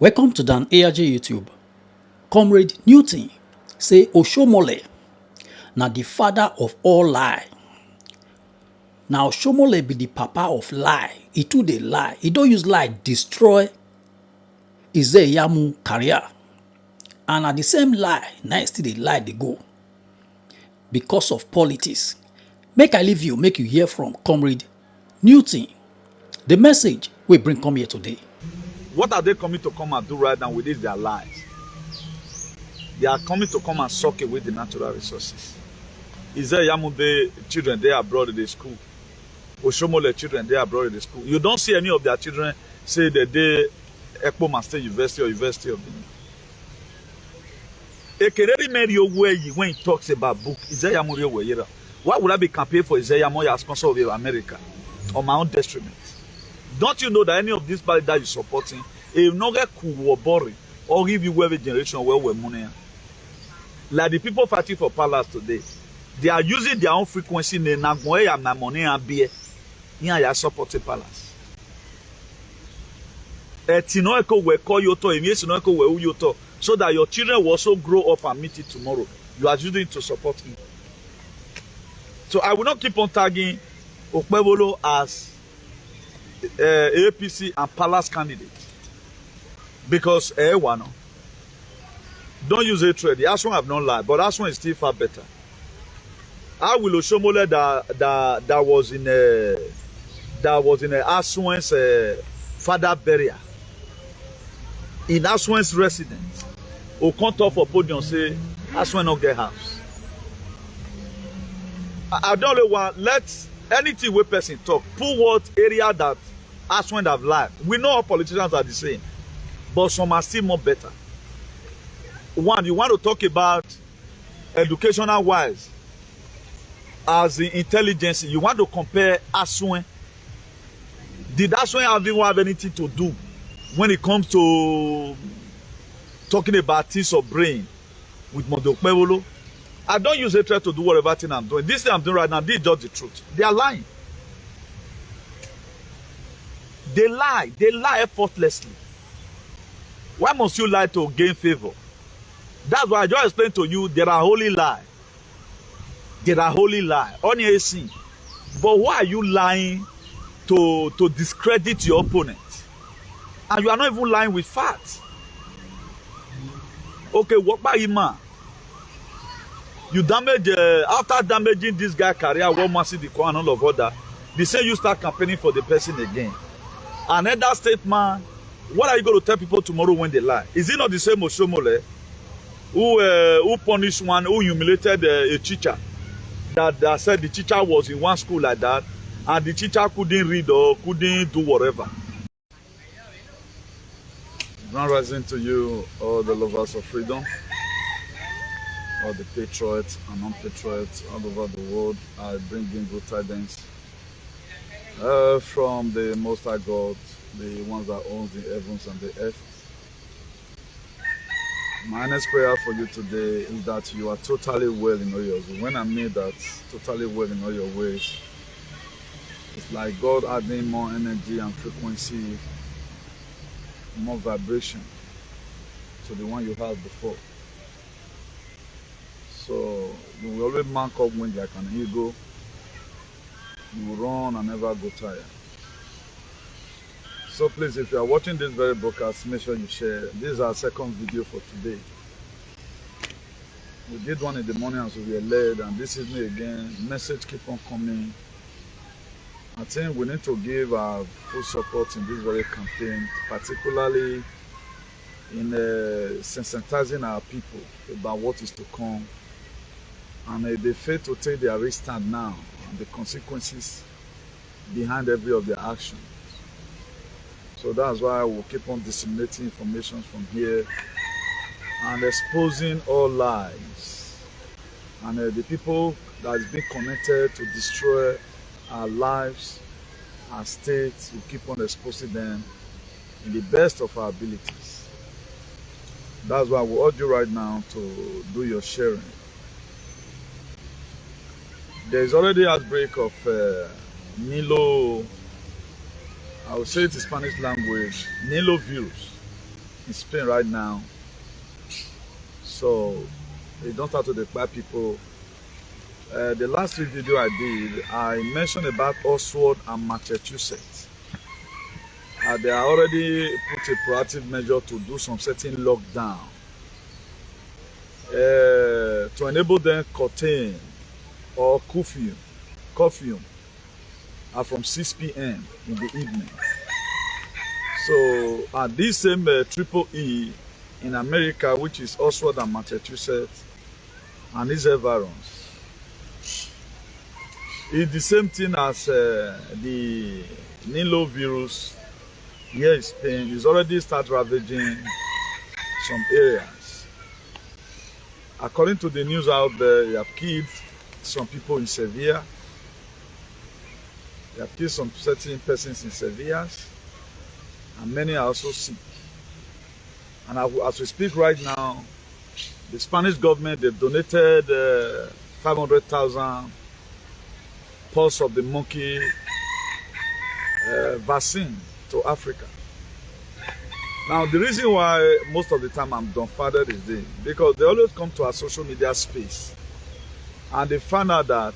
Welcome to Dan ARJ YouTube. Comrade Newton say OSHOMOLE na the father of all lie. Now OSHOMOLE be the papa of lie. He too dey lie. He don't use lie destroy Izeyamu career. And at the same lie, now still dey lie dey go. Because of politics. Make I leave you, make you hear from Comrade Newton. The message we bring come here today. What are they coming to come and do right now with this, their lives? They are coming to come and suck away the natural resources. Izeyamu children, they are abroad in the school. OSHOMOLE children, they are abroad in the school. You don't see any of their children say that they Ekpo Master University or University of Benin. Ekereri Mary when he talks about book, Izeyamu, why would I be campaigning for Izeyamu as sponsor of America on my own detriment? Don't you know that any of these parties that you're supporting, if not get cool or boring, or give you a generation where we're money? Like the people fighting for palace today, they are using their own frequency in Nagmoe and money and beer. Here you support the palace. So that your children will also grow up and meet it tomorrow. You are using it to support him. So I will not keep on tagging OKPEBHOLO as APC and palace candidate because don't use hatred. The Aswan have not lied, but Aswan is still far better. I will OSHOMOLE that was in a Aswan's father burial in Aswan's residence. Who come talk for podium say Aswan not get house. I don't want let anything where person talk. Pull what area that Aswan have lied. We know all politicians are the same, but some are still more better. One, you want to talk about educational wise, as the intelligence. You want to compare Aswan. Did Aswan even have anything to do when it comes to talking about things of brain with OKPEBHOLO? I don't use hatred to do whatever thing I'm doing. This thing I'm doing right now, this is just the truth. They are lying. They lie effortlessly. Why must you lie to gain favor? That's why I just explained to you, there are holy lie. There are holy lie. On your sin. But why are you lying to discredit your opponent? And you are not even lying with facts. Okay, what about him, man? You damage after damaging this guy career, one must see the core and all of other. They say you start campaigning for the person again. Another statement. What are you going to tell people tomorrow when they lie? Is it not the same OSHOMOLE who punished one, who humiliated a teacher that said the teacher was in one school like that and the teacher couldn't read or couldn't do whatever? Grand rising to you, all the lovers of freedom, all the patriots and non-patriots all over the world. I bring in good tidings from the Most High God, the ones that owns the heavens and the earth. My next prayer for you today is that you are totally well in all your ways. When I mean that, totally well in all your ways, it's like God adding more energy and frequency, more vibration to the one you had before. So you will always mark up wings like an eagle. You will run and never go tired. So please, if you are watching this very broadcast, make sure you share. This is our second video for today. We did one in the morning as we were led, and this is me again. Message keep on coming. I think we need to give our full support in this very campaign, particularly in sensitizing our people about what is to come. And they fail to take their risk stand now and the consequences behind every of their actions. So that's why we'll keep on disseminating information from here and exposing all lies. And the people that has been connected to destroy our lives, our states, we keep on exposing them in the best of our abilities. That's why we urge you right now to do your sharing. There is already an outbreak of Nilo, I will say it in Spanish language, Nilo virus. in Spain right now. So they don't start to deploy people. The last video I did, I mentioned about Oxford and Massachusetts. They are already put a proactive measure to do some certain lockdown to enable them curtain or curfew from 6 p.m. in the evening. So at this same triple E in America, which is Oxford and Massachusetts and its environs, it's the same thing as the Nilo virus here in Spain. It's already started ravaging some areas. According to the news out there, they have killed some people in Sevilla. They have killed some certain persons in Sevilla, and many are also sick. And as we speak right now, the Spanish government, they've donated 500,000 pulse of the monkey vaccine to Africa. Now, the reason why most of the time I'm dumbfounded is this, because they always come to our social media space and they find out that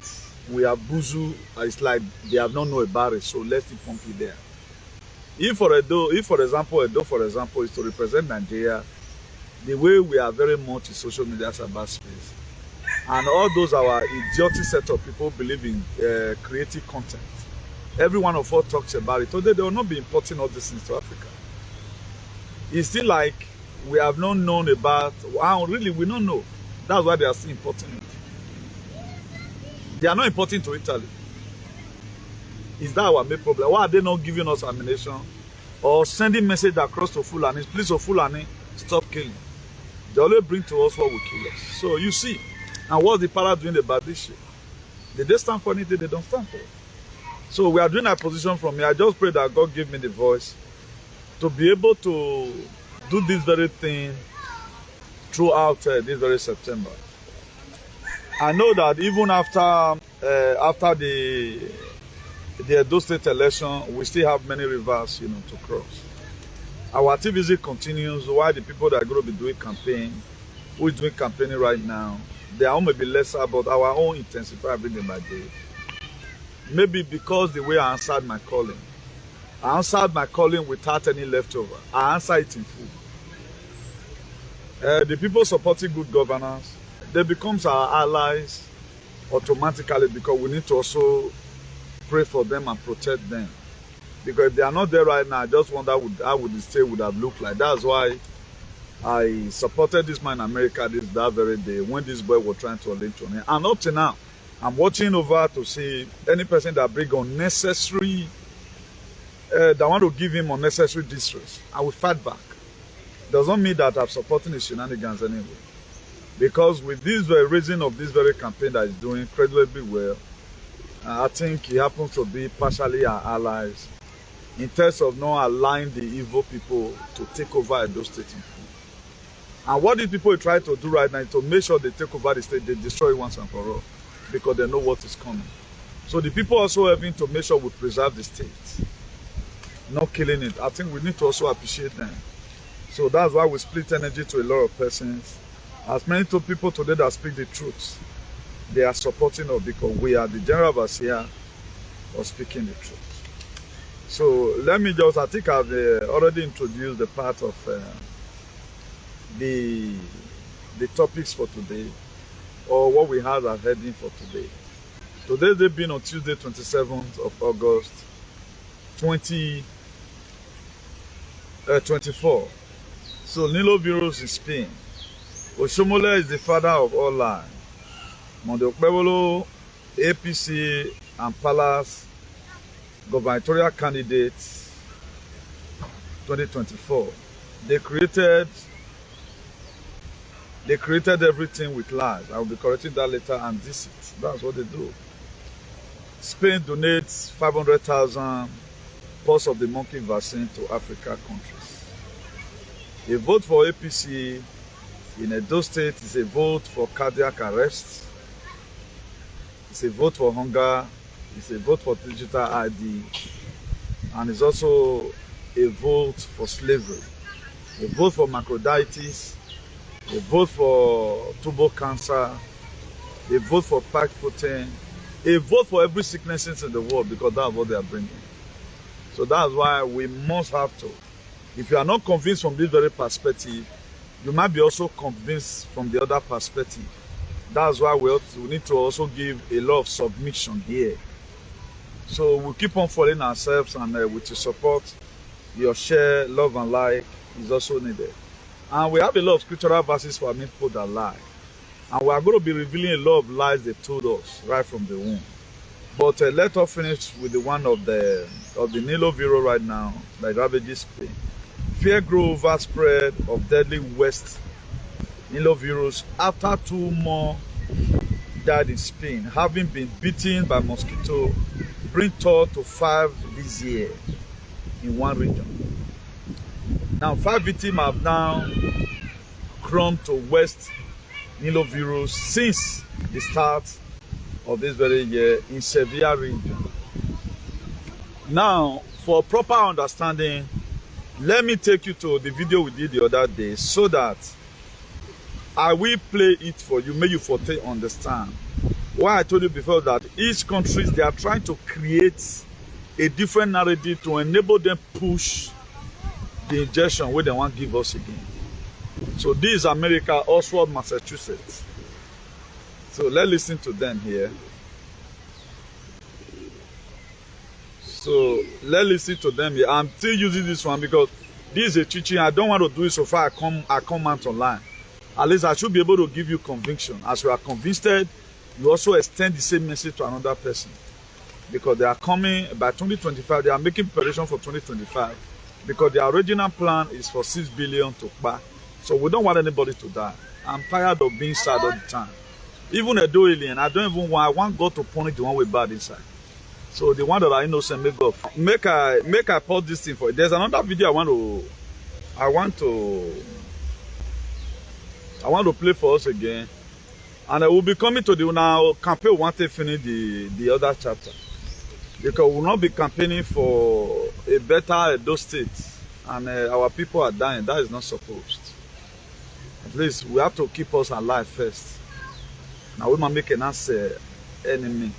we are buzu. It's like they have not known about it, so let's pump it there. If for example, is to represent Nigeria, the way we are very much in social media cyberspace, and all those our idiotic set of people believe in creative content. Every one of us talks about it. Today they will not be importing all these things to Africa. It's still like we have not known about. Wow, really, we don't know. That's why they are still importing it. They are not importing to Italy. Is that our main problem? Why are they not giving us ammunition or sending message across to Fulani? Please, Fulani, stop killing. They always bring to us what will kill us. So you see, and what's the para doing about this shit? Did they stand for anything? They don't stand for it. So we are doing our position from here. I just pray that God give me the voice to be able to do this very thing throughout this very September. I know that even after the Edo State election, we still have many rivers, to cross. Our activity continues while the people that are going to be doing campaign, who is doing campaigning right now, their own may be lesser, but our own intensify every day by day. Maybe because the way I answered my calling. I answered my calling without any leftover. I answered it in full. The people supporting good governance, they become our allies automatically, because we need to also pray for them and protect them. Because if they are not there right now, I just wonder how would the state would have looked like. That's why I supported this man in America that very day when this boy was trying to lynch on him. And up to now, I'm watching over to see any person that bring unnecessary, that want to give him unnecessary distress. I will fight back. Doesn't mean that I'm supporting his shenanigans anyway. Because with this raising of this very campaign that is doing incredibly well, I think he happens to be partially our allies in terms of not allowing the evil people to take over those states. And what these people try to do right now is to make sure they take over the state, they destroy it once and for all, because they know what is coming. So the people also having to make sure we preserve the state, not killing it. I think we need to also appreciate them. So that's why we split energy to a lot of persons. As many people today that speak the truth, they are supporting us because we are the general overseer of speaking the truth. So let me I think I've already introduced the part of the topics for today, or what we have as heading for today. Today they've been on Tuesday, 27th of August, 2024. So Nilo virus in Spain. OSHOMOLE is the father of all lies. OKPEBHOLO APC and Palace gubernatorial candidates 2024. They created everything with lies. I will be correcting that later and deceit. That's what they do. Spain donates 500,000 pulse of the monkey vaccine to Africa countries. A vote for APC in Edo State is a vote for cardiac arrest. It's a vote for hunger. It's a vote for digital ID. And it's also a vote for slavery. They vote for myocarditis. They vote for tubal cancer. They vote for plaque protein. They vote for every sickness in the world because that's what they are bringing. So that's why we must have to. If you are not convinced from this very perspective, you might be also convinced from the other perspective. That's why we need to also give a lot of submission here. So we'll keep on following ourselves, and with your support, your share, love, and like is also needed. And we have a lot of scriptural verses for people that lie. And we are going to be revealing a lot of lies they told us right from the womb. But let us finish with the one of the Nilo Viro right now, that ravages Spain. Fear grew over spread of deadly West Nilo virus after 2 more died in Spain, having been bitten by mosquito, bring total to 5 this year in one region. Now 5 victims have now come to West Nilo virus since the start of this very year in Sevilla region. Now, for proper understanding, let me take you to the video we did the other day so that I will play it for you, may you for understand. Why I told you before that each country, they are trying to create a different narrative to enable them push the injection where they want to give us again. So this is America, Oxford, Massachusetts. So let's listen to them here. So let's listen to them here. I'm still using this one because this is a teaching. I don't want to do it so far I come out online. At least I should be able to give you conviction. As you are convinced, you also extend the same message to another person. Because they are coming by 2025, they are making preparation for 2025. Because the original plan is for 6 billion to buy. So we don't want anybody to die. I'm tired of being sad all the time. Even a do alien, I want God to punish the one with bad inside. So the one that are innocent, make God. Make I pause this thing for you. There's another video I want to play for us again. And I will be coming to the now campaign. We want to finish the other chapter. Because we will not be campaigning for a better Edo state. And our people are dying. That is not supposed. At least we have to keep us alive first. Now we might make an answer enemy.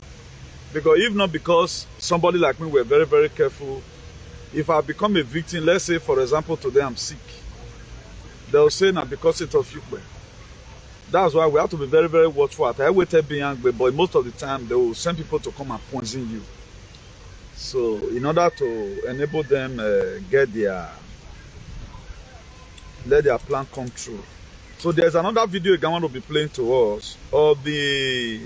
Because if not because somebody like me were very, very careful, if I become a victim, let's say for example today I'm sick, they'll say now because it's of you. That's why we have to be very, very watchful. I waited being but most of the time they will send people to come and poison you. So in order to enable them let their plan come true. So there's another video again I want to be playing to us of the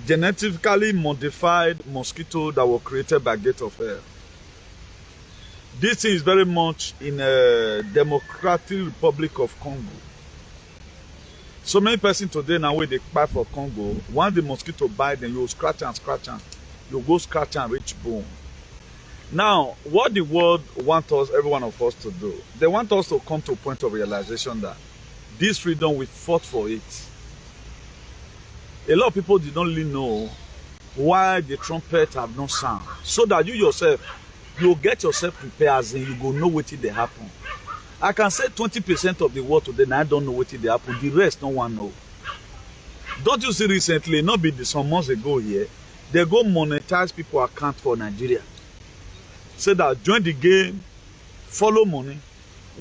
genetically modified mosquito that were created by Gate of Hell. This is very much in a Democratic Republic of Congo. So many persons today now when they buy for Congo, once the mosquito bite them, you scratch and you go scratch and reach bone. Now, what the world wants us, every one of us to do, they want us to come to a point of realization that this freedom, we fought for it. A lot of people did not really know why the trumpet have not sound. So that you yourself, you get yourself prepared as in you go know what they happen. I can say 20% of the world today, now I don't know what they happen. The rest, no one know. Don't you see recently, not be some months ago here, they go monetize people account for Nigeria. Say that join the game, follow money.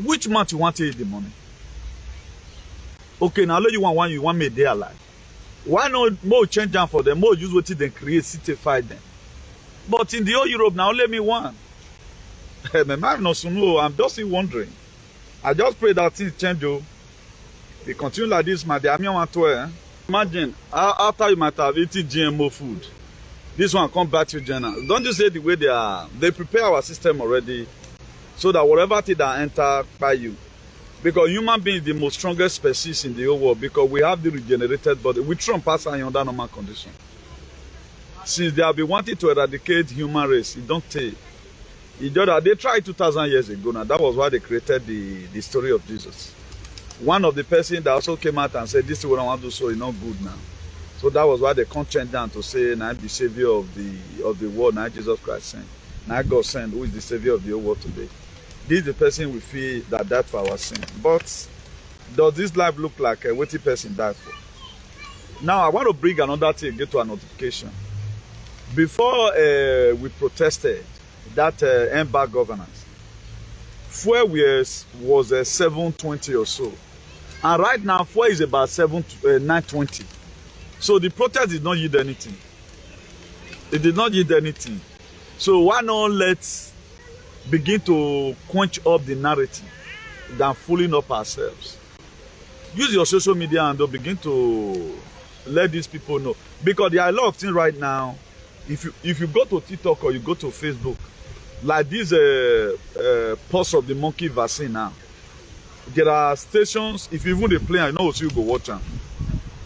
Which month you want to eat the money? Okay, now let you want me there alive. Why not more change down for them, more use what they create, citify them. But in the whole Europe now, let me one. I'm just wondering. I just pray that things change. If you continue like this, my dear, imagine after you might have eaten GMO food, this one come back to Jenna. Don't you say the way they prepare our system already so that whatever thing that enter by you, because human being is the most strongest species in the whole world because we have the regenerated body. We Trump pass under normal condition. Since they have been wanting to eradicate human race, it don't take. They tried 2,000 years ago now. That was why they created the story of Jesus. One of the person that also came out and said, this is what I want to do, so it's not good now. So that was why they come change down to say, now the savior of the world, now Jesus Christ sent. Now God sent, who is the savior of the whole world today. this is the person we feel that died for our sin. But does this life look like a what person died for? Now I want to bring another thing, get to a notification. Before we protested that embargo governance, fuel was 720 or so, and right now fuel is about 920. So the protest did not yield anything. It did not yield anything. So why not let's begin to quench up the narrative than fooling up ourselves? Use your social media and begin to let these people know, because there are a lot of things right now. If you go to TikTok or you go to Facebook, like this pulse of the monkey vaccine now, there are stations, if you even they play, I know you go watch them.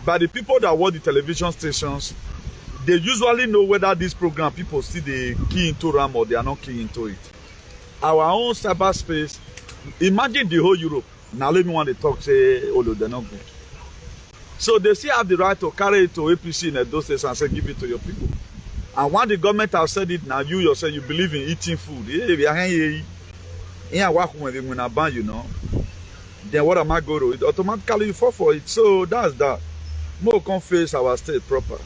But the people that watch the television stations, they usually know whether this program people see the key into RAM or they are not key into it. Our own cyberspace, imagine the whole Europe. Now let me want to talk, say, oh, they're not good. So they still have the right to carry it to APC in those states and say, give it to your people. And when the government has said it, now you yourself, you believe in eating food. You know. Then what am I going to do? Automatically you fall for it. So that's that. More can face our state proper.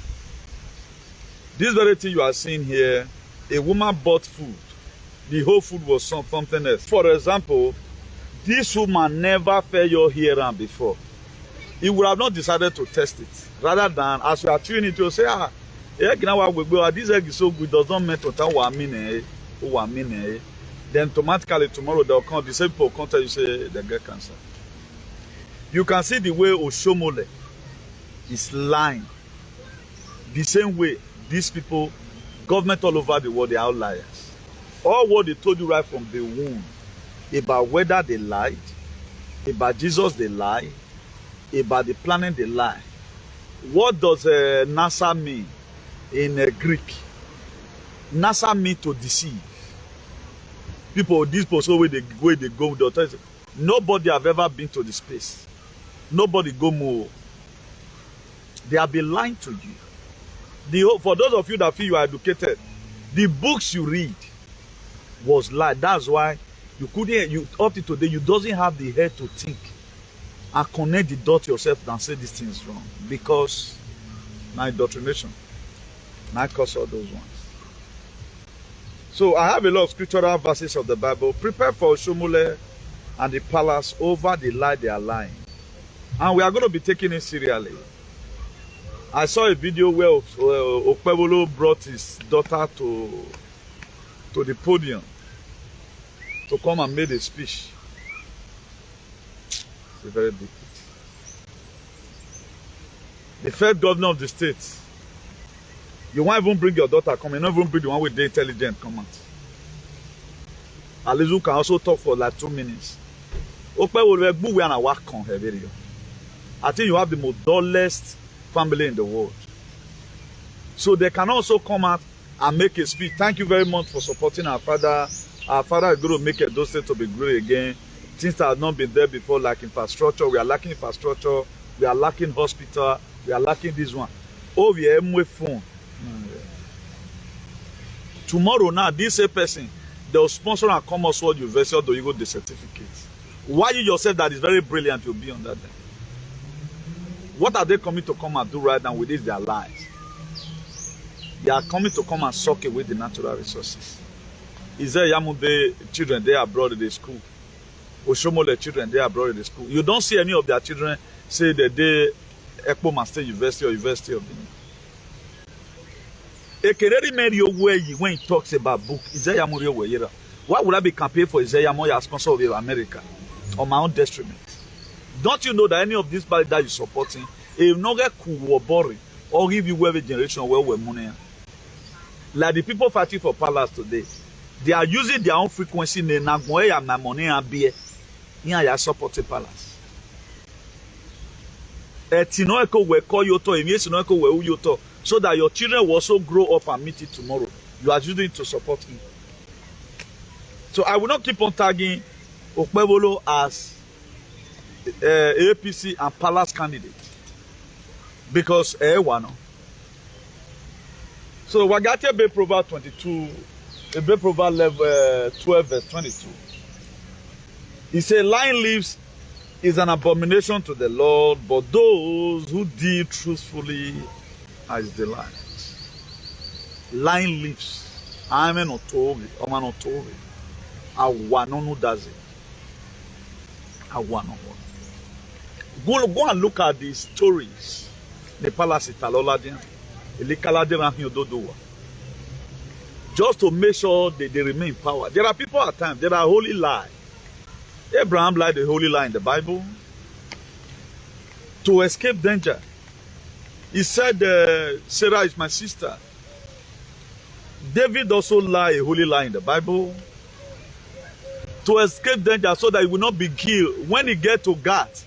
This very thing you are seeing here, a woman bought food. The whole food was something else. For example, this woman never fed your hearing before. He would have not decided to test it. Rather than, as you are chewing it, you say, this egg is so good, does not mean to tell what I mean. Then automatically tomorrow they'll come, the same people come tell you, say, they get cancer. You can see the way OSHOMOLE is lying. The same way these people, government all over the world, they are outliers. All what they told you right from the womb about whether they lied, about Jesus they lie, about the planet they lie. What does NASA mean in Greek? NASA means to deceive. People, this person where they go, nobody have ever been to the space. Nobody go more. They have been lying to you. For those of you that feel you are educated, the books you read was lie. That's why you couldn't, up to today, you doesn't have the head to think and connect the dots yourself and say this thing is wrong. Because my indoctrination, my cause all those ones. So I have a lot of scriptural verses of the Bible. Prepare for OSHOMOLE and the palace over the lie they are lying. And we are going to be taking it seriously. I saw a video where OKPEBHOLO brought his daughter to the podium to come and make a speech. It's a very big thing. The first governor of the state, you won't even bring your daughter come, you don't even bring the one with the intelligent come out. Alizu can also talk for like 2 minutes. I think you have the most dullest family in the world. So they can also come out and make a speech. Thank you very much for supporting our father. Our father is going to make those states to be great again. Things that have not been there before, like infrastructure. We are lacking infrastructure. We are lacking hospital. We are lacking this one. Oh, we are with phone. Tomorrow now, this same person, they will sponsor and Commerce World University or you go the certificates. Why you yourself that is very brilliant, you'll be on that day. What are they coming to come and do right now with this? Their lives. They are coming to come and suck away the natural resources. Is there Yamunde children they are abroad in the school? OSHOMOLE children they are abroad in the school. You don't see any of their children say that they Ekpo State University or University of Benin. When he talks about book, why would I be campaigning for Isaiah Moya as sponsor of America on my own detriment? Don't you know that any of these parties that you're supporting, if not get cool boring or give you whatever generation where we're money? Like the people fighting for palace today, they are using their own frequency in money and beer. Here you support the palace. So that your children will also grow up and meet it tomorrow. You are using it to support him. So I will not keep on tagging OKPEBHOLO as APC and palace candidate. Because one. So we got a Proverbs 22, a Proverbs 12 verse 22. He said, lying lips is an abomination to the Lord, but those who deal truthfully are his delight. Lying lips. I'm an otori. I'm an otori. Awanonu does it. Awanonu. Go and look at the stories. The palace Italoladian. Just to make sure they remain in power. There are people at times, there are holy lie. Abraham lied the holy lie in the Bible to escape danger. He said, Sarah is my sister. David also lied a holy lie in the Bible to escape danger so that he will not be killed. When he get to Gath,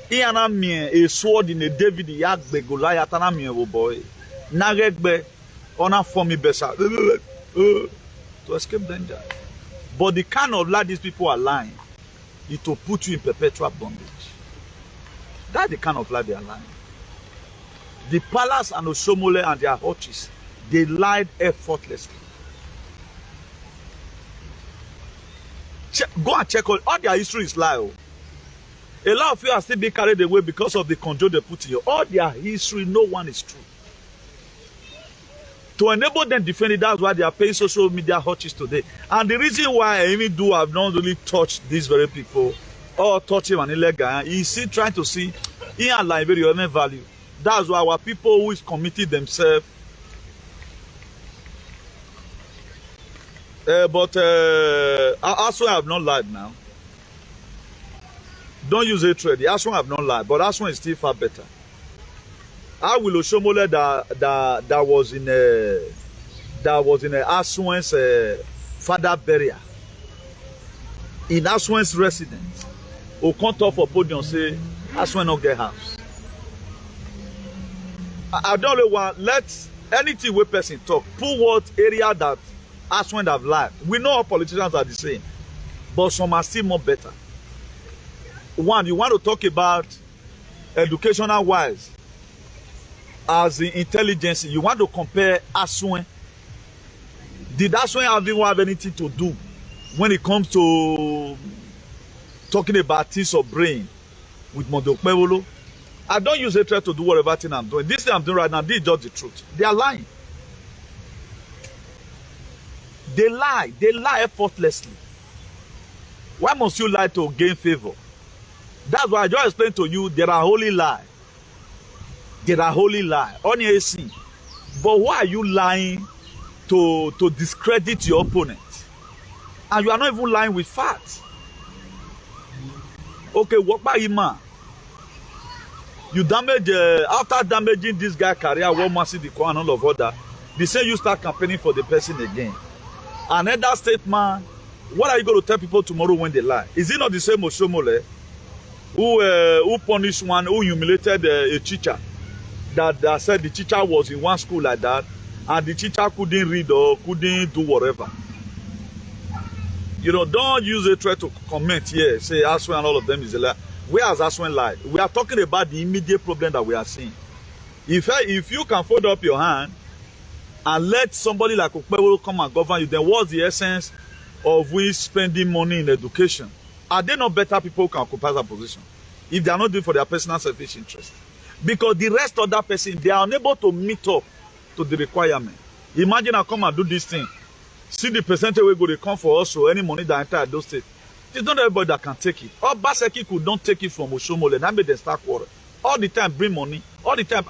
he and a sword in a David, Yagbe Goliath, and a boy. Nagekbe, honor for me besa. To escape danger. But the kind of lie these people are lying is to put you in perpetual bondage. That's the kind of lie they are lying. The palace and Oshomole and their horses, they lied effortlessly. Go and check all their history is lie. Oh. A lot of you are still being carried away because of the control they put in you. All their history, no one is true. To enable them defend it, that's why they are paying social media horses today. And the reason why I even do have not really touched these very people or touch him an illegal, is still trying to see in a library value. That's why our people who is committed themselves. But Aswan have not lied now. Don't use hatred. Aswan have not lied, but Aswan is still far better. I will Oshomole that was in a Aswan's father burial. In Aswan's residence, who come top for podium say Aswan not get house. I don't want let anything where person talk. Put what area that Aswan have lied. We know all politicians are the same, but some are still more better. One, you want to talk about educational wise. As the intelligence, you want to compare Aswan. Did Aswan have anything to do when it comes to talking about things of brain with OKPEBHOLO? I don't use hatred to do whatever thing I'm doing. This thing I'm doing right now, this is just the truth. They are lying. They lie effortlessly. Why must you lie to gain favor? That's why I just explained to you, there are holy lies. There are holy lies. On your sin. But why are you lying to discredit your opponent? And you are not even lying with facts. Okay, what about him, man? You damage, after damaging this guy's career, one massive the and all of other, they say you start campaigning for the person again. Another statement, what are you going to tell people tomorrow when they lie? Is it not the same Oshomole who punished one, who humiliated a teacher? That said the teacher was in one school like that, and the teacher couldn't read or couldn't do whatever. You know, don't use a threat to comment here, say Aswan and all of them is a lie. Where has Aswan lied? We are talking about the immediate problem that we are seeing. If you can fold up your hand and let somebody like OKPEBHOLO come and govern you, then what's the essence of we spending money in education? Are they not better people who can occupy that position if they are not doing for their personal selfish interest? Because the rest of that person, they are unable to meet up to the requirement. Imagine I come and do this thing. See the percentage we go to come for us, so any money that enter those states. It's not everybody that can take it. Or Baseki could not take it from Oshomole. That made them start quarrel. All the time bring money. All the time,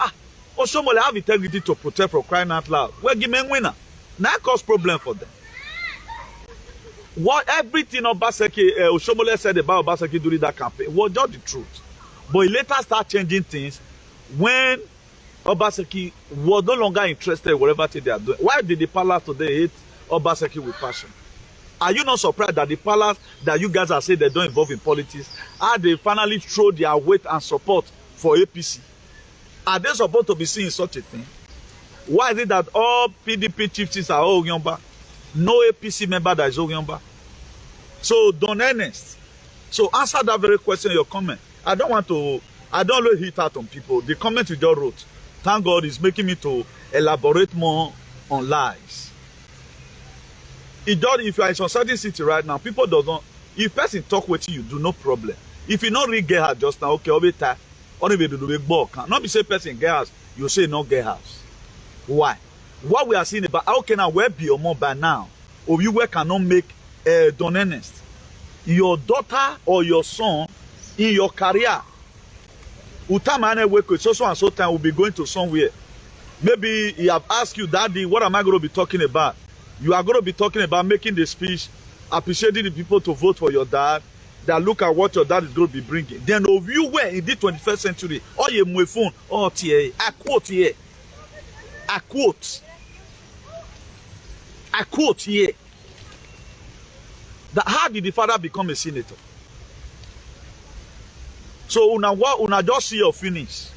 Oshomole have integrity to protect for crying out loud. Well, give me a winner. Now cause problem for them. What everything Oshomole said about Baseki during that campaign was just the truth. But he later started changing things when Obaseki was no longer interested in whatever thing they are doing. Why did the palace today hate Obaseki with passion? Are you not surprised that the palace that you guys are saying they don't involve in politics, are they finally throw their weight and support for APC? Are they supposed to be seeing such a thing? Why is it that all PDP chiefs are Ogyomba? No APC member that is Ogyomba. So don't earnest. So answer that very question in your comment. I don't really hit out on people. The comment you just wrote, thank God, is making me to elaborate more on lies. It does, if you are in some certain city right now, people If person talk with you, do no problem. If you not really get house just now, okay, obeta, only be do the big ball. Not be say person get house, you say not get house. Why? What we are seeing about how can I where be your mom by now? Or you where cannot make don honest. Your daughter or your son in your career. Utamane work so and so time will be going to somewhere. Maybe he have asked you, Daddy, what am I going to be talking about? You are going to be talking about making the speech, appreciating the people to vote for your dad, that look at what your dad is going to be bringing. Then of you were in the 21st century, oh, you my phone, oh, I quote here. I quote here. That how did the father become a senator? So una just see your finish.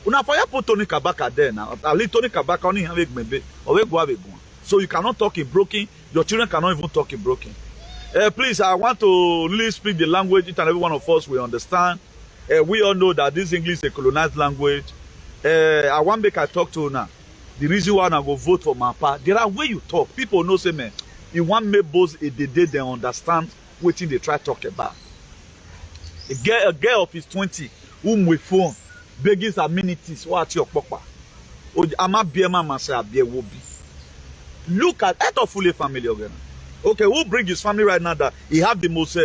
Una for you put Tony Kabaka there now. At least Tony Kabaka only have maybe or we go have one. So you cannot talk in broken. Your children cannot even talk in broken. Please, I want to really speak the language each and every one of us will understand. We all know that this English is a colonized language. I want to make I talk to now. The reason why I go vote for my part, there are way you talk. People know say man, you want me both a day they understand what they try to talk about. A girl of his 20, whom we phone, begging amenities, what your papa. I'm a beer man, say a beer will be. Look at a fully family again. Okay, who bring his family right now that he have the most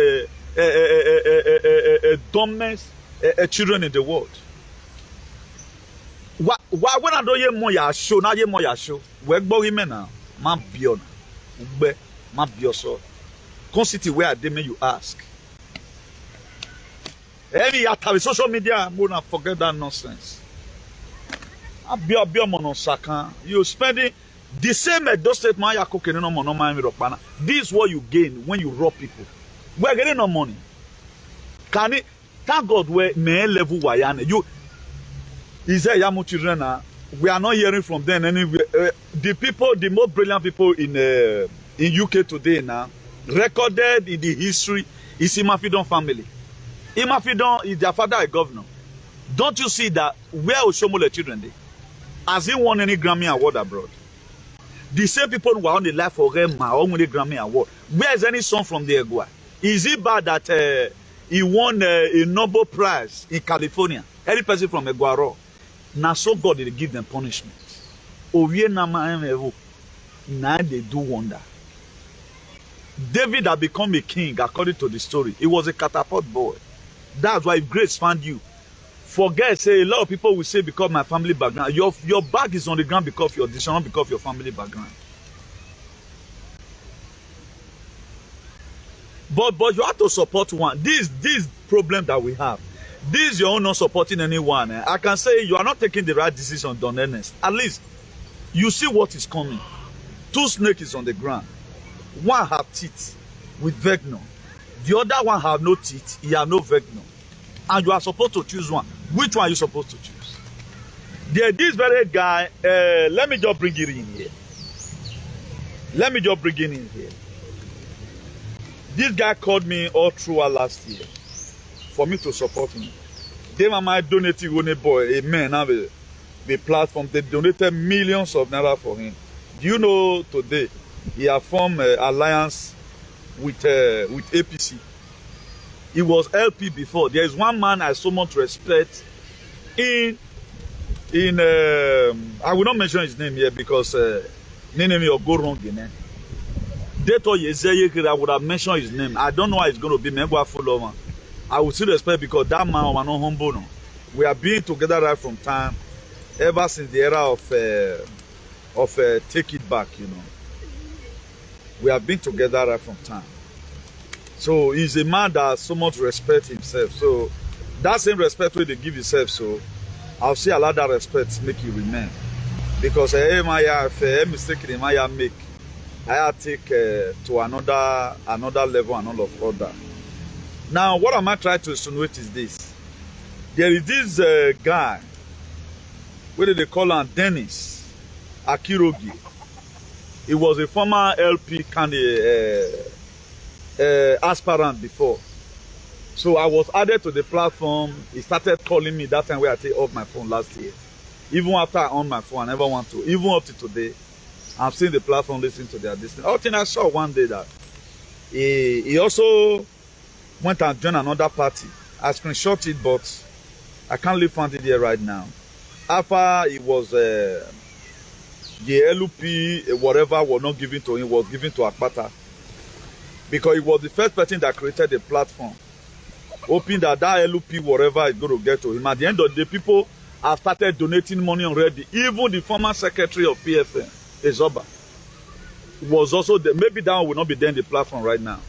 dumbest children in the world? Why when I don't hear more ya show, now hear more ya show. Where go women now? Man beyond. Man beyond so. Constitute where they may you ask. Any at social media, I'm gonna forget that nonsense. You spending the same those statement you cooking no money. This is what you gain when you rob people. We're getting no money. Can it thank God where may level wayane you is there young children we are not hearing from them anyway. The people, the most brilliant people in UK today now, recorded in the history is Imafidon family. Imafidon is their father a governor. Don't you see that where OSHOMOLE children they? Has he won any Grammy award abroad? The same people who are on the life for Rema or won the Grammy award. Where is any song from the Egua? Is it bad that he won a Nobel Prize in California? Any person from Eguaro. Now so God did give them punishment. Now they do wonder. David had become a king according to the story. He was a catapult boy. That's why if grace found you. Forget, say a lot of people will say because my family background. Your back is on the ground because of your decision, not because of your family background. But you have to support one. This problem that we have. This your own not supporting anyone. I can say you are not taking the right decision, Don Ernest. At least you see what is coming. 2 snakes is on the ground. One have teeth with venom. The other one have no teeth. He have no venom. And you are supposed to choose one. Which one are you supposed to choose? There, this very guy. Let me just bring it in here. This guy called me all throughout last year for me to support him. They might donate a boy, a man, have the platform. They donated millions of naira for him. Do you know today he has formed an alliance with APC? He was LP before. There is one man I so much respect I will not mention his name here because name will go wrong in I would have mentioned his name. I don't know how it's going to be. Maybe I follow. I will still respect because that man was not humble. No. We have been together right from time, ever since the era of take it back. You know, we have been together right from time. So he's a man that so much respects himself. So that same respect way they give himself. So I'll see a lot of respect make you remain because every mistake in my make. I take to another level and all of other. Now, what am I trying to insinuate is this. There is this guy, what do they call him? Dennis Akirogi. He was a former LP candidate, aspirant before. So I was added to the platform. He started calling me that time where I take off my phone last year. Even after I own my phone, I never want to. Even up to today, I'm seeing the platform listening to their distance. I think I saw one day that He also went and joined another party. I screenshot it, but I can't really find it here right now. After it was the LUP, whatever was not given to him, was given to Akpata. Because he was the first person that created the platform, hoping that that LUP, whatever, is going to get to him. At the end of the day, people have started donating money already. Even the former secretary of PFN, Ezoba, was also there. Maybe that one will not be there in the platform right now.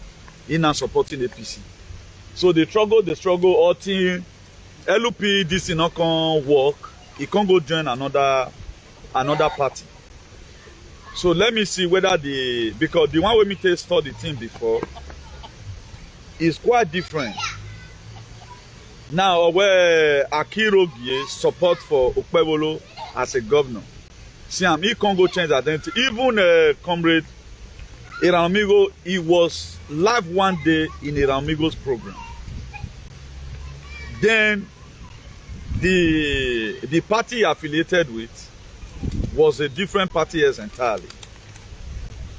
He's now supporting APC. So they struggle, all team. LUP, this is not going to work. He can't go join another party. So let me see whether because the one we me saw the team before is quite different. Now where Akirogie support for OKPEBHOLO as a governor. See, he can't go change identity. Even comrade Iranamigo, he was live one day in Iranamigo's program. Then the party he affiliated with was a different party as entirely.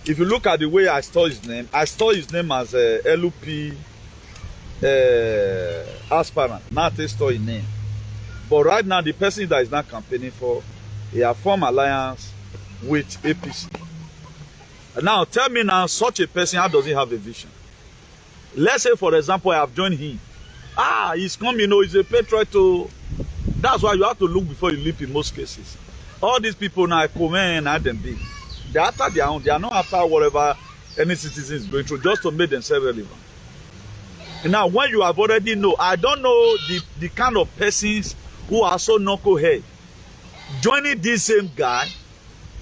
If you look at the way I store his name as LUP aspirant, not a store his name. But right now, the person that is not campaigning for, he has formed alliance with APC. Now, tell me now, such a person, how does he have a vision? Let's say, for example, I have joined him. He's coming, he's a patriot too. That's why you have to look before you leap in most cases. All these people now come in and them big. They're after their own. They are not after whatever any citizen is going through, just to make themselves relevant. And now, when you have already know, I don't know the kind of persons who are so knucklehead. Joining this same guy,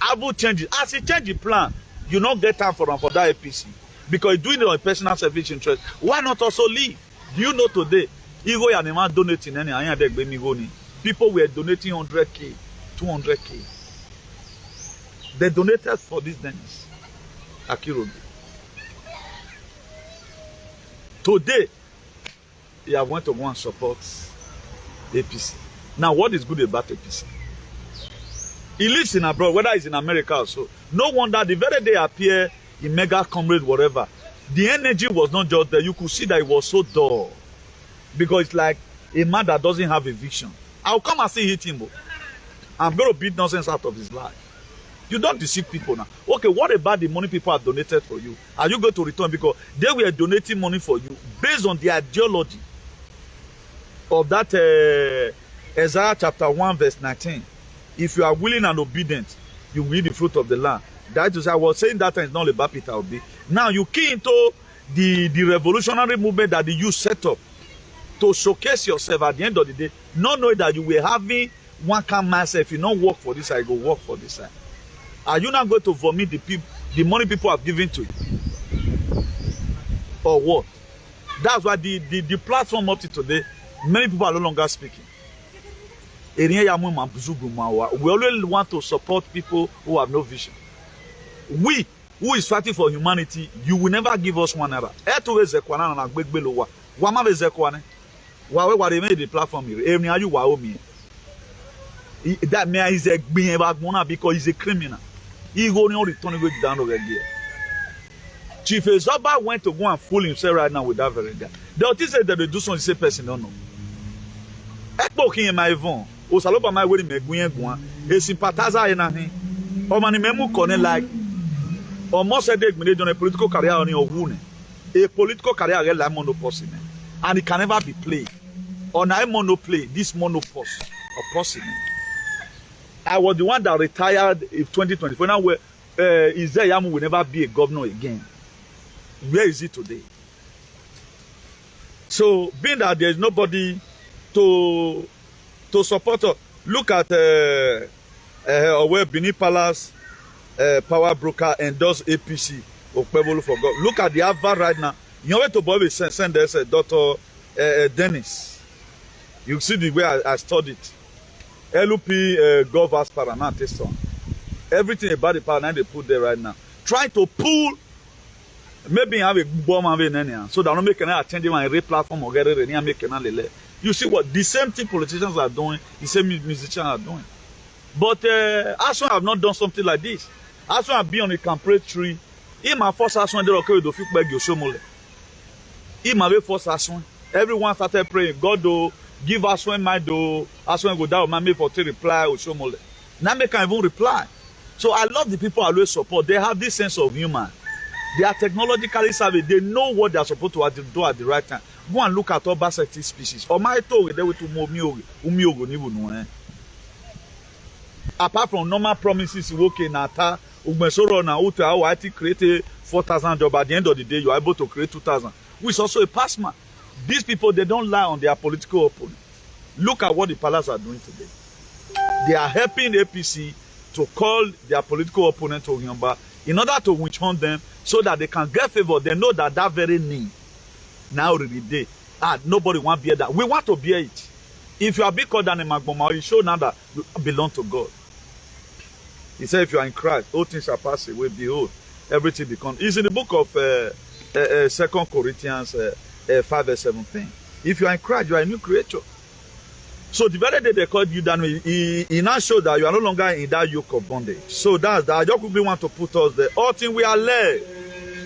I will change it. As he change the plan, you not get time for that APC. Because he's doing it on personal selfish interest. Why not also leave? Do you know today, Igo Yanema donating any people were donating 100K, 200K. They donated for this dance. Akirogi. Today, he have went to go and support APC. Now, what is good about APC? He lives in abroad, whether he's in America or so. No wonder the very day appear in Mega Comrade, whatever, the energy was not just there. You could see that it was so dull. Because it's like a man that doesn't have a vision. I'll come and see hit him. I'm going to beat nonsense out of his life. You don't deceive people now. Okay, what about the money people have donated for you? Are you going to return? Because they were donating money for you based on the ideology of that Isaiah chapter 1 verse 19. If you are willing and obedient, you will eat the fruit of the land. That is, I was saying that time is not about Peter Obi. Now you key into the revolutionary movement that the youth set up to showcase yourself at the end of the day, not knowing that you were having one kind of mindset. If you don't work for this side, go work for this side. Are you not going to vomit the money people have given to you? Or what? That's why the platform up to today, many people are no longer speaking. We always want to support people who have no vision. We, who is fighting for humanity, you will never give us one error. The platform that man is a because he's a criminal. He going to return down over here. Chief Ezoba went to go and fool himself right now with that very guy. The authorities said that they do something the same person don't know. Ekpokin in my phone. Osaloba my way me gwen a sympathizer in ahin. O mani memu connect like almost said they made a political career on your wound. A political career like monopoly. And it can never be played. On I monoplay, this monopoly or possible. I was the one that retired in 2024. Now, Isaiah Yamu will never be a governor again. Where is he today? So, being that there is nobody to support her, look at where Benin Palace power broker endorsed APC OKPEBHOLO for God. Look at the advert right now. You know where to boy send us Dr. Dennis. You see the way I studied it. LUP Gov aspirant this one. Everything about the power they put there right now. Trying to pull, maybe have a bomb so that don't make any change my rate platform or get it and make an. You see what the same thing politicians are doing, the same musicians are doing. But as one have not done something like this, as one have been on a campaign tree Ima force aswan de roke do fit beg Oshomole. Ima be force aswan. Everyone started praying, God do give aswan my do, aswan go down, man me for to reply Oshomole. Now me can even reply. So I love the people I always support. They have this sense of human. They are technologically savvy. They know what they are supposed to do at the right time. Go and look at all basective species. Or my toe they will to umiogo ni bunu. Apart from normal promises, okay, nata, ugbensoro na uta, I create 4,000 jobs. At the end of the day, you are able to create 2,000. Which is also a pass mark. These people, they don't lie on their political opponents. Look at what the palace are doing today. They are helping APC to call their political opponent to Yamba in order to witch hunt them so that they can get favor. They know that that very name now already there. Nobody want to bear that. We want to bear it. If you are big called than a Magboma, you show now that you belong to God. He said, if you are in Christ, all things shall pass away. Behold, everything becomes. It's in the book of 2 Corinthians 5 verse 17. If you are in Christ, you are a new creature. So the very day they called you down, he now showed that you are no longer in that yoke of bondage. So that's that. I just would want to put us there. All things we are led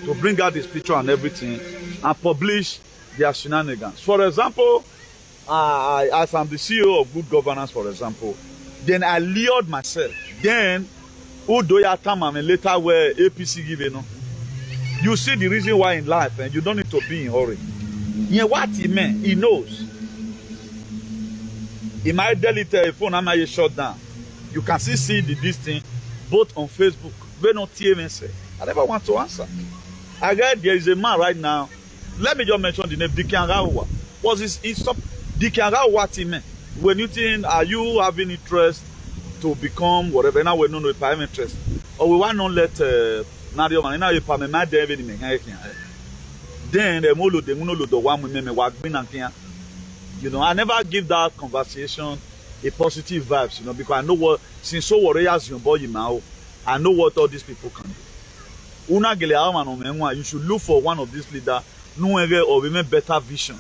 to bring out this picture and everything and publish their shenanigans. For example, as I'm the CEO of Good Governance, for example, then I lured myself. Then, Udoya Tamam and later where APC give you know. You see the reason why in life, and you don't need to be in a hurry. Yeah, what he meant, he knows. He might delete a phone and might shut down. You can still see this thing both on Facebook. I never want to answer. I guess there is a man right now. Let me just mention the name Dikiangawa. Was his stop Dikiangawa what he meant? When you think, are you having interest to become whatever? Now we don't know if I have interest. Or we want to let Nadio man now if I'm a mad David in then the molo the muno the one with me work been and you know, I never give that conversation a positive vibes, you know, because I know what since so warriors your boy now, I know what all these people can do. Una you should look for one of these leaders, no or women better vision.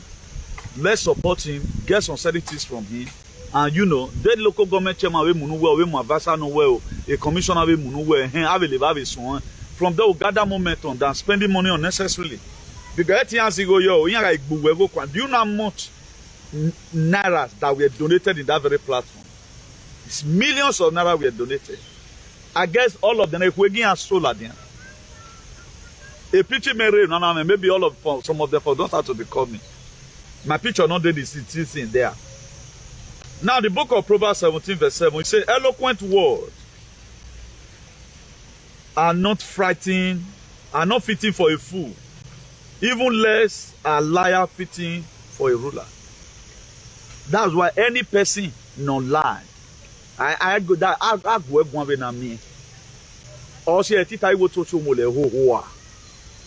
Let's support him, get some certificates from him, and you know, that local government chairman we munu well, we mu advisor no well, a commissioner we munu well, have a live so from there we gather momentum than spending money unnecessarily. Because 8 years ago, do you know how much naira that were donated in that very platform? It's millions of naira were donated. I guess all of them are going solar there. A picture may rain, maybe all of some of them don't have to be coming. My picture not there, it's in there. Now the book of Proverbs 17 verse 7, it says, eloquent words are not frightening, are not fitting for a fool. Even less a liar fitting for a ruler. That's why any person no lie. I go that I go one na me. Or say tita I go to OSHOMOLE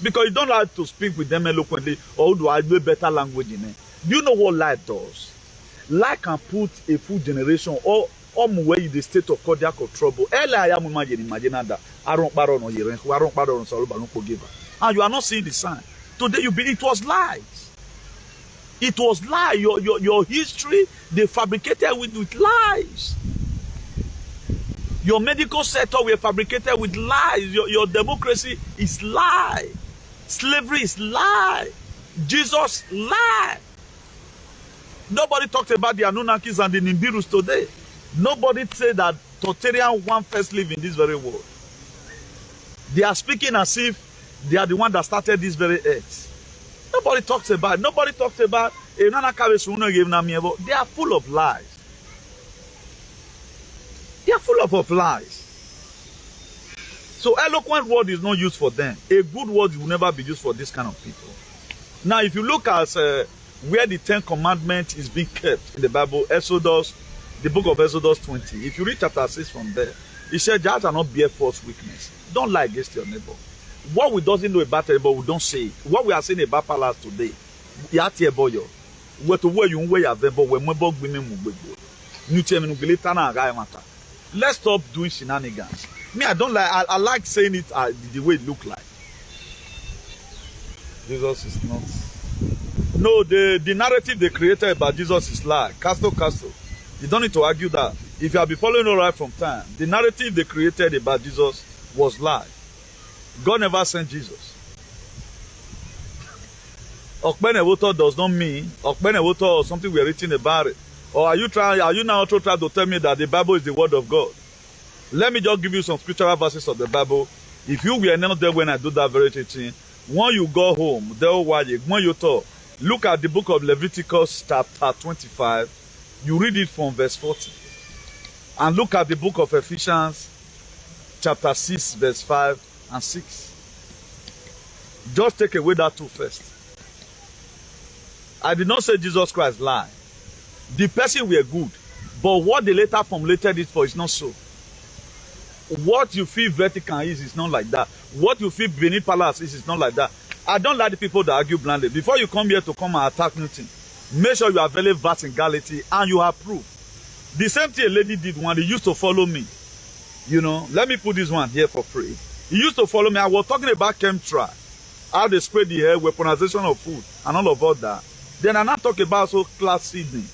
because you don't like to speak with them eloquently or do I do better language in it. Do you know what lie does? Lie can put a full generation or where in the state of cardiac or trouble. Imagine that. And you are not seeing the sign. Today you believe it was lies. It was lie. Your history, they fabricated with lies. Your medical sector were fabricated with lies. Your democracy is lie. Slavery is lie. Jesus lie. Nobody talked about the Anunnakis and the Nimbirus today. Nobody said that Totarian one first live in this very world. They are speaking as if they are the one that started this very earth. Nobody talks about it. Nobody talks about it. They are full of lies. They are full of lies. So eloquent word is not used for them. A good word will never be used for this kind of people. Now if you look at where the 10 Commandments is being kept in the Bible, Exodus, the book of Exodus 20. If you read chapter 6 from there, it said, "Thou shalt not bear false witness." Don't lie against your neighbor. What we doesn't know about neighbor, we don't say it. What we are saying about palace today, let's stop doing shenanigans. Me, I don't like. I like saying it the way it look like. Jesus is not. No, the narrative they created about Jesus is lie. Casto. You don't need to argue that. If you have been following all right from time, the narrative they created about Jesus was lie. God never sent Jesus. OKPEBHOLO does not mean OKPEBHOLO or something we are written about it. Or are you now also trying to tell me that the Bible is the word of God? Let me just give you some scriptural verses of the Bible. If you were not there when I do that very thing, when you go home, when you talk, look at the book of Leviticus chapter 25. You read it from verse 40. And look at the book of Ephesians chapter 6, verse 5 and 6. Just take away that two first. I did not say Jesus Christ lied. The person were good, but what they later formulated it for is not so. What you feel Vatican is not like that. What you feel Benin Palace is not like that. I don't like the people that argue blindly. Before you come here to come and attack nothing, make sure you are very vast in Galilee and you have proof. The same thing a lady did when he used to follow me. You know, let me put this one here for free. He used to follow me. I was talking about chemtrail, how they spray the air, weaponization of food, and all of all that. Then I not talk about so class seeding.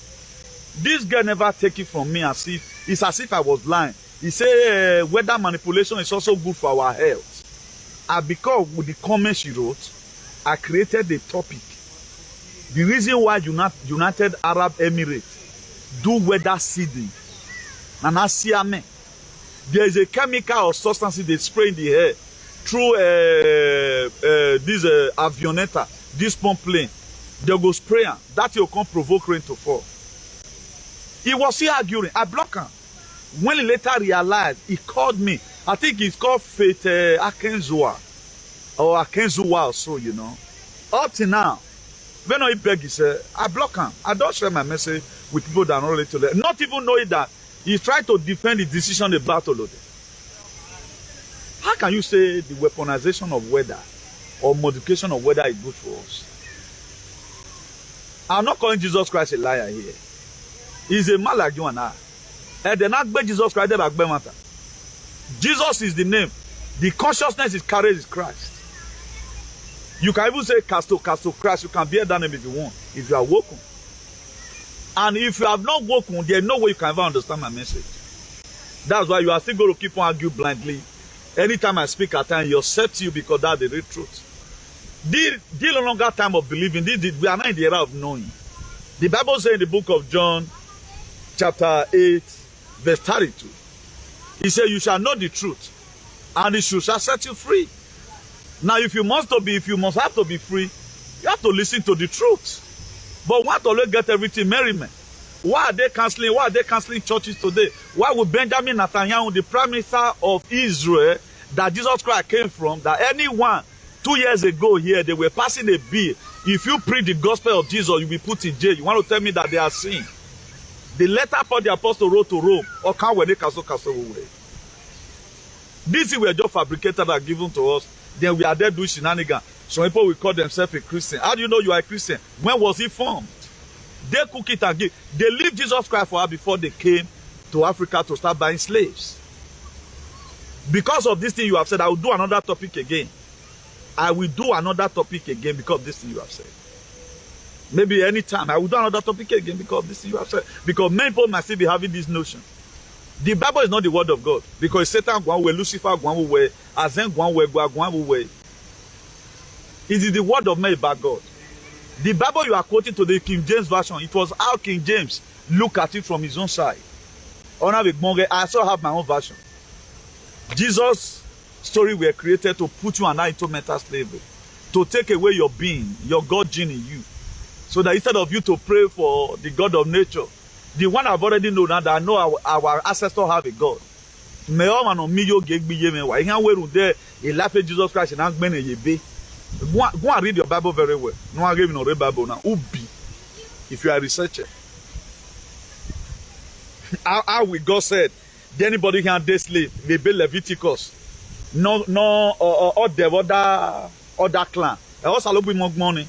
This girl never take it from me as if it's as if I was lying. He say weather manipulation is also good for our health. And because with the comments she wrote, I created the topic. The reason why United Arab Emirates do weather seeding, and I see me. There is a chemical or substance they spray in the air through this avioneta, this pump plane. They go spray them. That will come provoke rain to fall. He was here arguing. I blocked him. When he later realized, he called me. I think it's called Faith Akenzua. Or Akenzua or so, you know. Up to now, when I beg, he said, I block him. I don't share my message with people that are not related to them. Not even knowing that he tried to defend the decision about Olode. How can you say the weaponization of weather or modification of weather is good for us? I'm not calling Jesus Christ a liar here. He's a man like you and I. And they're not by Jesus Christ, they're like matter. Jesus is the name. The consciousness is carried is Christ. You can even say Casto Christ. You can bear that name if you want, if you are woken. And if you have not woken, there's no way you can ever understand my message. That's why you are still going to keep on arguing blindly. Anytime I speak at time, you accept you because that's the real truth. The no longer time of believing. We are not in the era of knowing. The Bible says in the book of John, chapter 8, verse 32. He said, you shall know the truth, and the truth shall set you free. Now, if you must have to be free, you have to listen to the truth. But why always get everything merriment? Why are they canceling churches today? Why would Benjamin Netanyahu, the prime minister of Israel, that Jesus Christ came from, that anyone 2 years ago here, they were passing a bill. If you preach the gospel of Jesus, you'll be put in jail. You want to tell me that they are sin? The letter Paul the apostle wrote to Rome, or can we castle away? These were just fabricated and given to us. Then we are there doing shenanigans. Some people will call themselves a Christian. How do you know you are a Christian? When was he formed? They cook it and give. They leave Jesus Christ for her before they came to Africa to start buying slaves. Because of this thing you have said, I will do another topic again. I will do another topic again because of this thing you have said. Maybe anytime I will do another topic again because of this thing you have said. Because many people might still be having this notion. The Bible is not the word of God. Because Satan go away, Lucifer go away, Azen go away. It is the word of man about God. The Bible you are quoting to the King James Version, it was how King James looked at it from his own side. I also have my own version. Jesus' story were created to put you and I into mental slavery. To take away your being, your God gene in you. So that instead of you to pray for the God of nature, the one I've already known now that I know our ancestors have a God. Go and read your Bible very well. No one gave you no Bible now. Ubi, if you are a researcher. How we God said, anybody can date slave, they be Leviticus. No, or the other clan. Also be more money.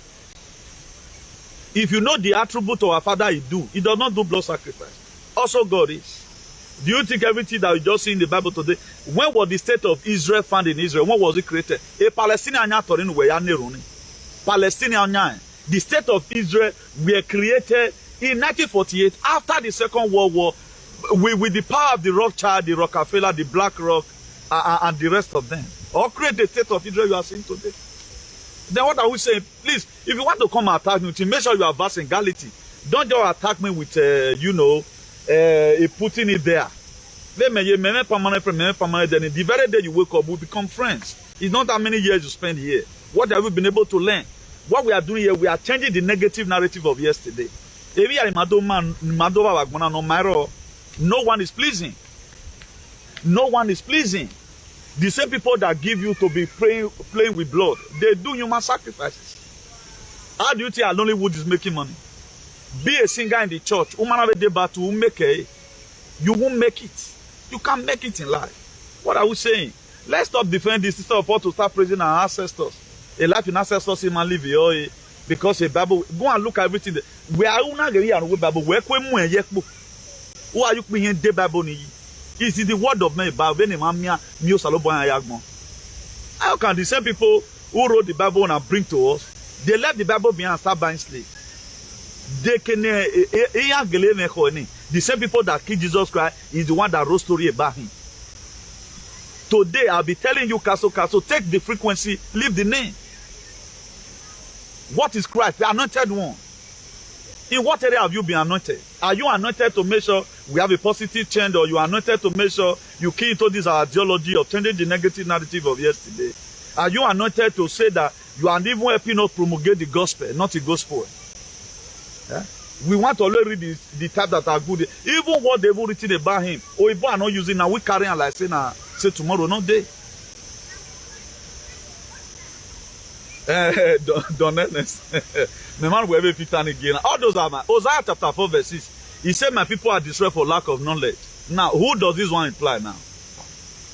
If you know the attribute of our father he does not do blood sacrifice. Also God is. Do you think everything that we just see in the Bible today, when was the state of Israel found in Israel? When was it created? A Palestinian Palestinian. The state of Israel were created in 1948 after the Second World War with the power of the Rothschild, the Rockefeller, the Black Rock, and the rest of them. or create the state of Israel you are seeing today. Then what are we saying? Please, if you want to come and attack me, make sure you are vast in Galilee. Don't just attack me with, putting it there. Then the very day you wake up, we become friends. It's not that many years you spend here. What have we been able to learn? What we are doing here, we are changing the negative narrative of yesterday. No one is pleasing. No one is pleasing. The same people that give you to be playing with blood, they do human sacrifices. How do you think Nollywood is making money? Be a singer in the church. You won't make it. You can't make it in life. What are we saying? Let's stop defending this instead of to start praising our ancestors. A life in ancestors in man live because a Bible. Go and look at everything. We are not going to Bible. Who are you playing the Bible? Is it the word of man? How can the same people who wrote the Bible and bring to us, they left the Bible behind and start buying slaves? They can the same people that killed Jesus Christ is the one that wrote story about him. Today I'll be telling you, Castle, take the frequency, leave the name. What is Christ? The anointed one. In what area have you been anointed? Are you anointed to make sure we have a positive change, or you are anointed to make sure you key into this ideology of changing the negative narrative of yesterday? Are you anointed to say that you are even helping us promulgate the gospel, not the gospel? Yeah? We want to only read the type that are good. Even what they've written about him, or if we are not using now, we carry on like say tomorrow, not day. Don't my man will ever fit again. All those are my Hosea chapter 4 verse 6. He said, my people are destroyed for lack of knowledge. Now, who does this one imply now?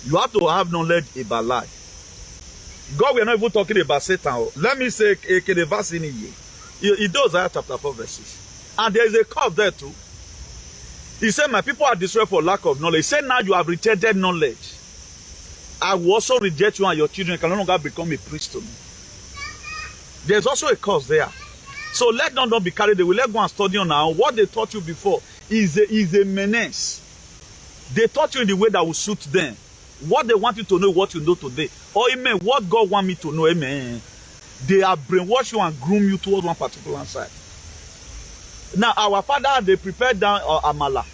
You have to have knowledge about life. God, we are not even talking about Satan. Let me say the verse in here. It does Hosea chapter 4 verse 6. And there is a curse there too. He said, my people are destroyed for lack of knowledge. He said, now you have rejected knowledge. I will also reject you, and your children can no longer become a priest to me. There's also a cause there. So let them not be carried away. Let's go and study on now. What they taught you before is a menace. They taught you in the way that will suit them. What they want you to know, what you know today. Or amen, what God want me to know, amen. They have brainwashed you and groomed you towards one particular side. Now, our father, they prepared down amala.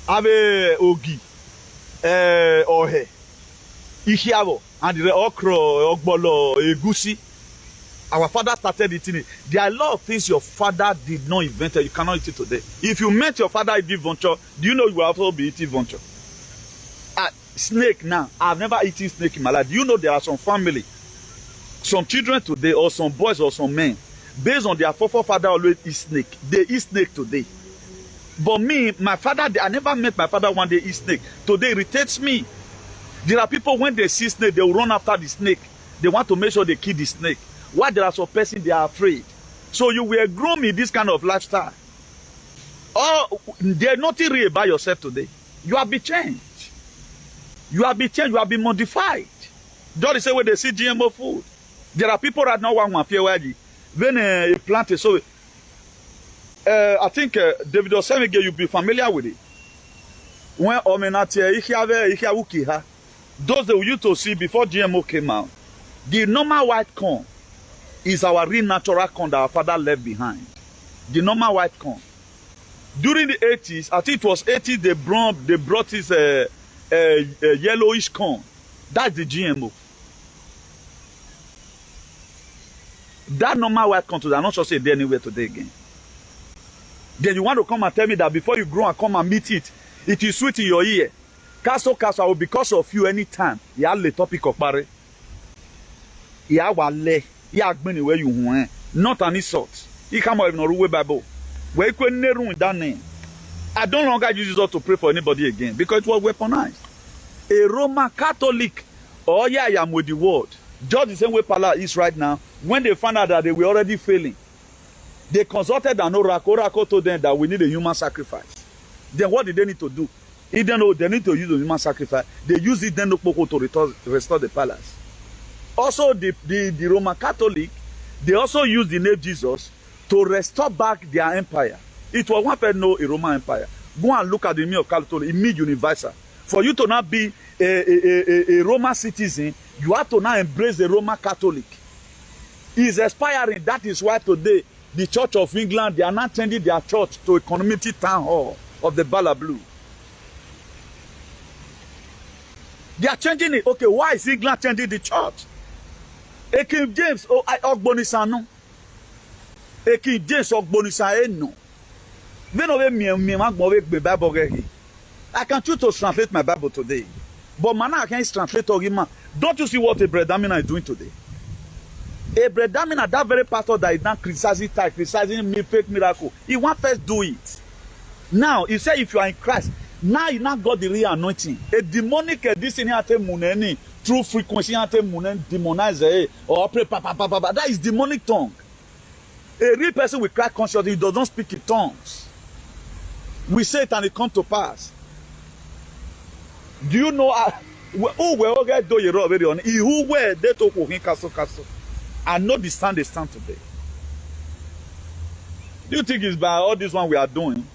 Ave ogi. Ohe. Ihiabo. And the okra, ogbolo, egusi. Our father started eating it. There are a lot of things your father did not invent. You cannot eat it today. If you met your father eating vulture, do you know you will also be eating vulture? Snake now. I've never eaten snake in my life. Do you know there are some family, some children today, or some boys or some men, based on their forefather always eat snake. They eat snake today. But me, my father, I never met my father one day eat snake. Today it irritates me. There are people, when they see snake, they will run after the snake. They want to make sure they kill the snake. Why there are some persons, they are afraid. So you were grown in this kind of lifestyle. Oh, there's nothing real about yourself today. You have been changed. You have been changed. You have been modified. Just the same way they see GMO food. There are people right now who want to fear when a plant is so. I think David Osemege, you'll be familiar with it. When those that we used to see before GMO came out, the normal white corn is our real natural corn that our father left behind. The normal white corn. During the 80s, I think it was 80s, they brought this yellowish corn. That's the GMO. That normal white corn, I'm not sure say there anywhere today again. Then you want to come and tell me that before you grow and come and meet it, it is sweet in your ear. Castle, I will, because of you anytime. You have the topic of Barry. You have wale. You have been where you want. Not an insult. You come out of the Bible. Where you couldn't with that name. I don't longer use it to pray for anybody again because it was weaponized. A Roman Catholic, oh yeah, I am with the word. Just the same way Pala is right now. When they found out that they were already failing, they consulted an oracle. Oracle told them that we need a human sacrifice. Then what did they need to do? If they know they need to use a human sacrifice, they use it then to restore the palace. Also, the Roman Catholic, they also use the name Jesus to restore back their empire. It was one person know a Roman empire. Go and look at the meaning of Catholic, it means universal. For you to not be a Roman citizen, You have to now embrace the Roman Catholic. It's expiring. That is why today the Church of England, they are not changing their church to a community town hall of the Bala Blue. They are changing it. Okay, why is England changing the church? King James Ogbonisano. King James Ogbonisano. I can choose to translate my Bible today. But man, I can't translate Ogima. Don't you see what a Bredamina is doing today? A Bredamina, that very pastor that is now criticizing me, fake miracle. He won't first do it. Now, he said if you are in Christ, now you not got the real anointing. A demonic this in here true frequency demonize or pray that is demonic tongue. A real person with Christ consciousness, he does not speak in tongues. We say it and it comes to pass. Do you know who will get do you already on? Who were they to castle? I know the stand they stand today. Do you think it's by all this one we are doing?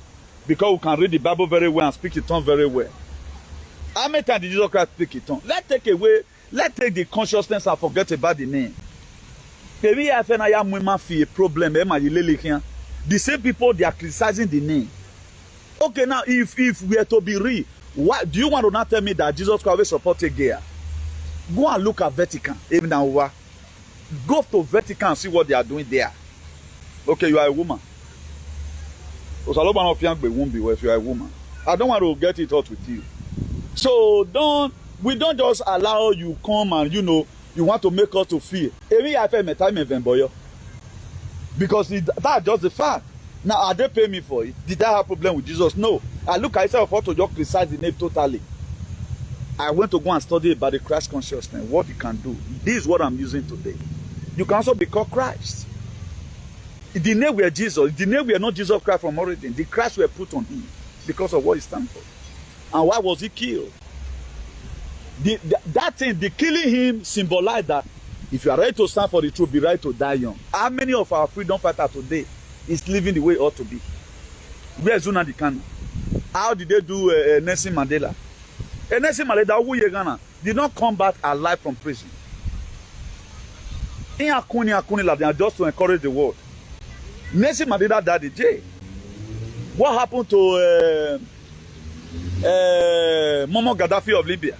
Because we can read the Bible very well and speak it tongue very well. How many times did Jesus Christ speak it tongue? Let's take the consciousness and forget about the name. Maybe I find I am a problem. The same people they are criticizing the name. Okay, now if we are to be real, why do you want to not tell me that Jesus Christ supported gay? Go and look at Vatican. Even now, go to Vatican and see what they are doing there. Okay, you are a woman. If you are a woman, I don't want to get it out with you. So we don't just allow you come and you want to make us to feel. Because that's just the fact. Now, are they paying me for it? Did I have a problem with Jesus? No. I look at myself to just criticize the name totally. I went to go and study about the Christ consciousness, what you can do. This is what I'm using today. You can also be called Christ. The name were Jesus. The name were not Jesus Christ from origin. The Christ were put on him because of what he stands for. And why was he killed? That thing, the killing him symbolized that if you are ready to stand for the truth, be ready to die young. How many of our freedom fighters today is living the way it ought to be? Where is Nnamdi Kanu? How did they do Nelson Mandela? Nelson Mandela did not come back alive from prison. They are just to encourage the world. Nelson Mandela died in jail. What happened to Muammar Gaddafi of Libya?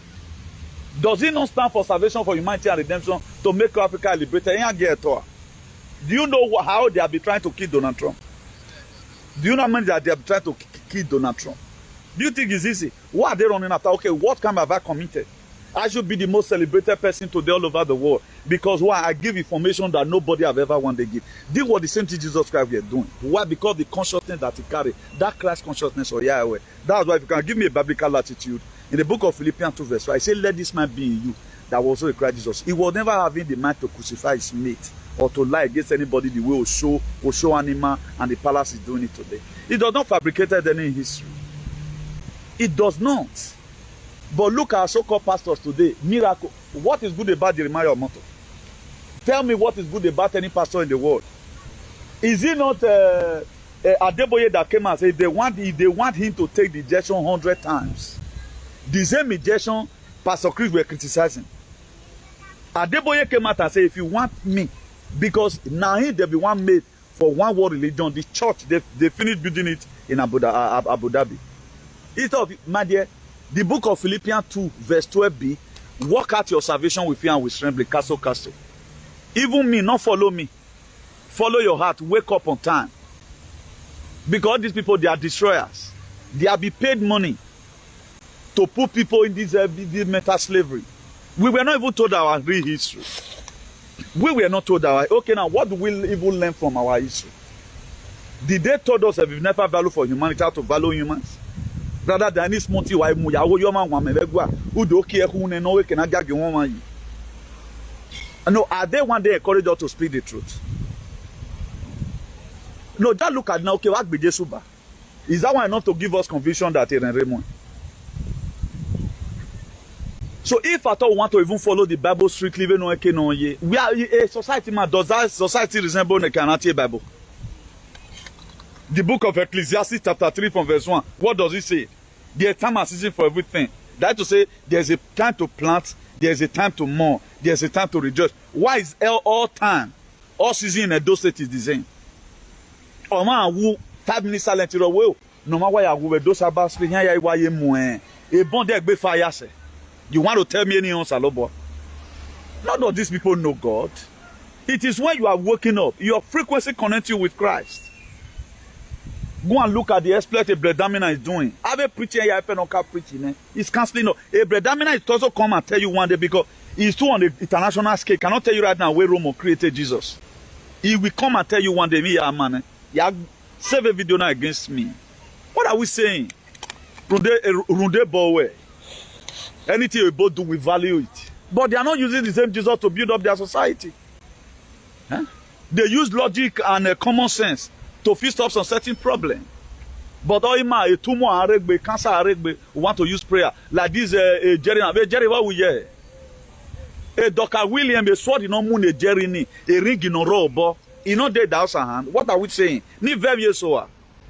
Does he not stand for salvation, for humanity and redemption to make Africa liberated? Do you know how they have been trying to kill Donald Trump? Do you know how many that they have tried to kill Donald Trump? Do you think it's easy? What are they running after? Okay, what crime have I committed? I should be the most celebrated person today all over the world. Because why? I give information that nobody have ever wanted to give. This was the same thing Jesus Christ were doing. Why? Because the consciousness that he carried, that Christ consciousness of Yahweh. That's why if you can give me a biblical attitude, in the book of Philippians 2 verse 5, I say, let this man be in you that was also a Christ Jesus. He was never having the mind to crucify his mate or to lie against anybody the way Osho Anima and the palace is doing it today. It does not fabricate any history. It does not. But look at so-called pastors today. Miracle. What is good about Jeremiah Omoto? Tell me what is good about any pastor in the world. Is it not Adeboye that came and said if they want him to take the injection 100 times? The same injection Pastor Chris were criticizing. Adeboye came out and said, if you want me, because now there be one made for one world religion, the church, they finished building it in Abu Dhabi. It's of, my dear, the book of Philippians 2 verse 12b, work out your salvation with fear and with trembling, castle. Even me, not follow me. Follow your heart, wake up on time. Because these people, they are destroyers. They have been paid money to put people in this mental slavery. We were not even told our real history. We were not told our, okay, now what do we even learn from our history? Did they told us that we've never value for humanity, how to value humans? Rather than this monty, why no, are they one day encouraged us to speak the truth? No, just look at now, okay, what be Jesuba? Is that one enough to give us conviction that in Raymond? So if at all we want to even follow the Bible strictly, we are a society, man. Does that society resemble the Canadian Bible? The book of Ecclesiastes chapter 3 from verse 1. What does it say? There's time and season for everything. That to say, there's a time to plant, there's a time to mourn, There's a time to rejoice. Why is all time, all season in Edo State is the same? Oh man, who 5 minutes silent in a way. No matter why I go with those about speaking, here why you moe. A bond there be fire say. You want to tell me any answer, Lobo? None of these people know God. It is when you are waking up, your frequency connects you with Christ. Go and look at the exploit a Bredamina is doing. Have a preacher here, if preaching, it's canceling. No, a Bredamina is also come and tell you one day because he's too on the international scale. Cannot tell you right now where Rome created Jesus. He will come and tell you one day, me, yeah, man, yeah, save a video now against me. What are we saying? Runde bowe. Anything we both do, we value it. But they are not using the same Jesus to build up their society. Huh? They use logic and common sense to fix up some certain problem. But a tumor aregbe, cancer aregbe, we want to use prayer. Like this Jerry, what we hear? A Dr. William, a sword in moon, a Jerry, a ring in a robe, you know, they house hand. What are we saying? Ni very years so.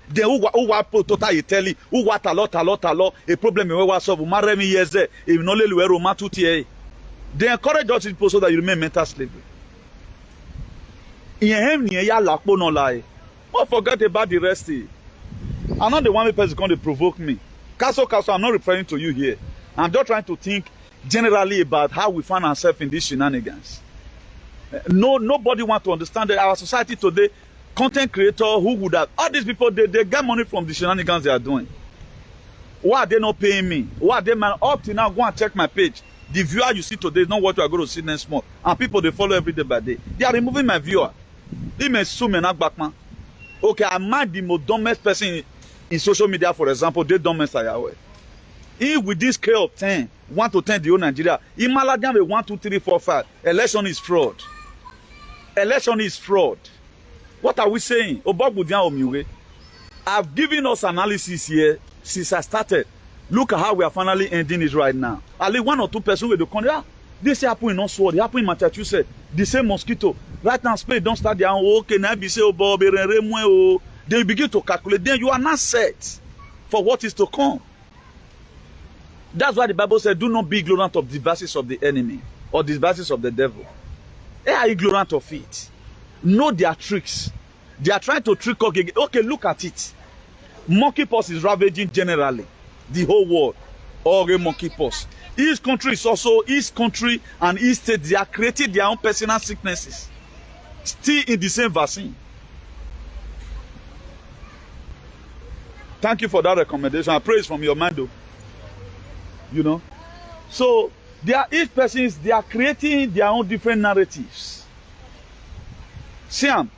Then who total Italy, who what a lot, a problem in where so marry years there, if no little Roma to TA. They encourage us people so that you remain mental slavery. In him near ya lakpo no lie. Don't forget about the rest. I'm not the one person going to provoke me. Castle, I'm not referring to you here. I'm just trying to think generally about how we find ourselves in these shenanigans. Nobody wants to understand that our society today, content creator who would have, all these people, they get money from the shenanigans they are doing. Why are they not paying me? Why are they, man, up to now, go and check my page. The viewer you see today is not what you are going to see next month. And people, they follow every day by day. They are removing my viewer. They may sue me not back, man. Okay, I might the most dumbest person in social media, for example, they dumbest I aware. If with this scale of 10, 1 to 10, the whole Nigeria, in Malaga, 1, 2, 3, 4, 5, election is fraud. Election is fraud. What are we saying? I've given us analysis here since I started. Look at how we are finally ending it right now. At least 1 or 2 persons with the country. This happened in Oxford, it happened in Massachusetts. The same mosquito. Right now, Spain don't start their own. Okay, now be say, oh, they begin to calculate. Then you are not set for what is to come. That's why the Bible said, do not be ignorant of the devices of the enemy or the devices of the devil. They are ignorant of it. Know their tricks. They are trying to trick us. Okay, look at it. Monkeypox is ravaging generally the whole world. Or monkeypox. Each country is also, each country and each state, they are creating their own personal sicknesses. Still in the same vaccine. Thank you for that recommendation. I pray it's from your mind, though. You know. So, each person, they are creating their own different narratives. Siam,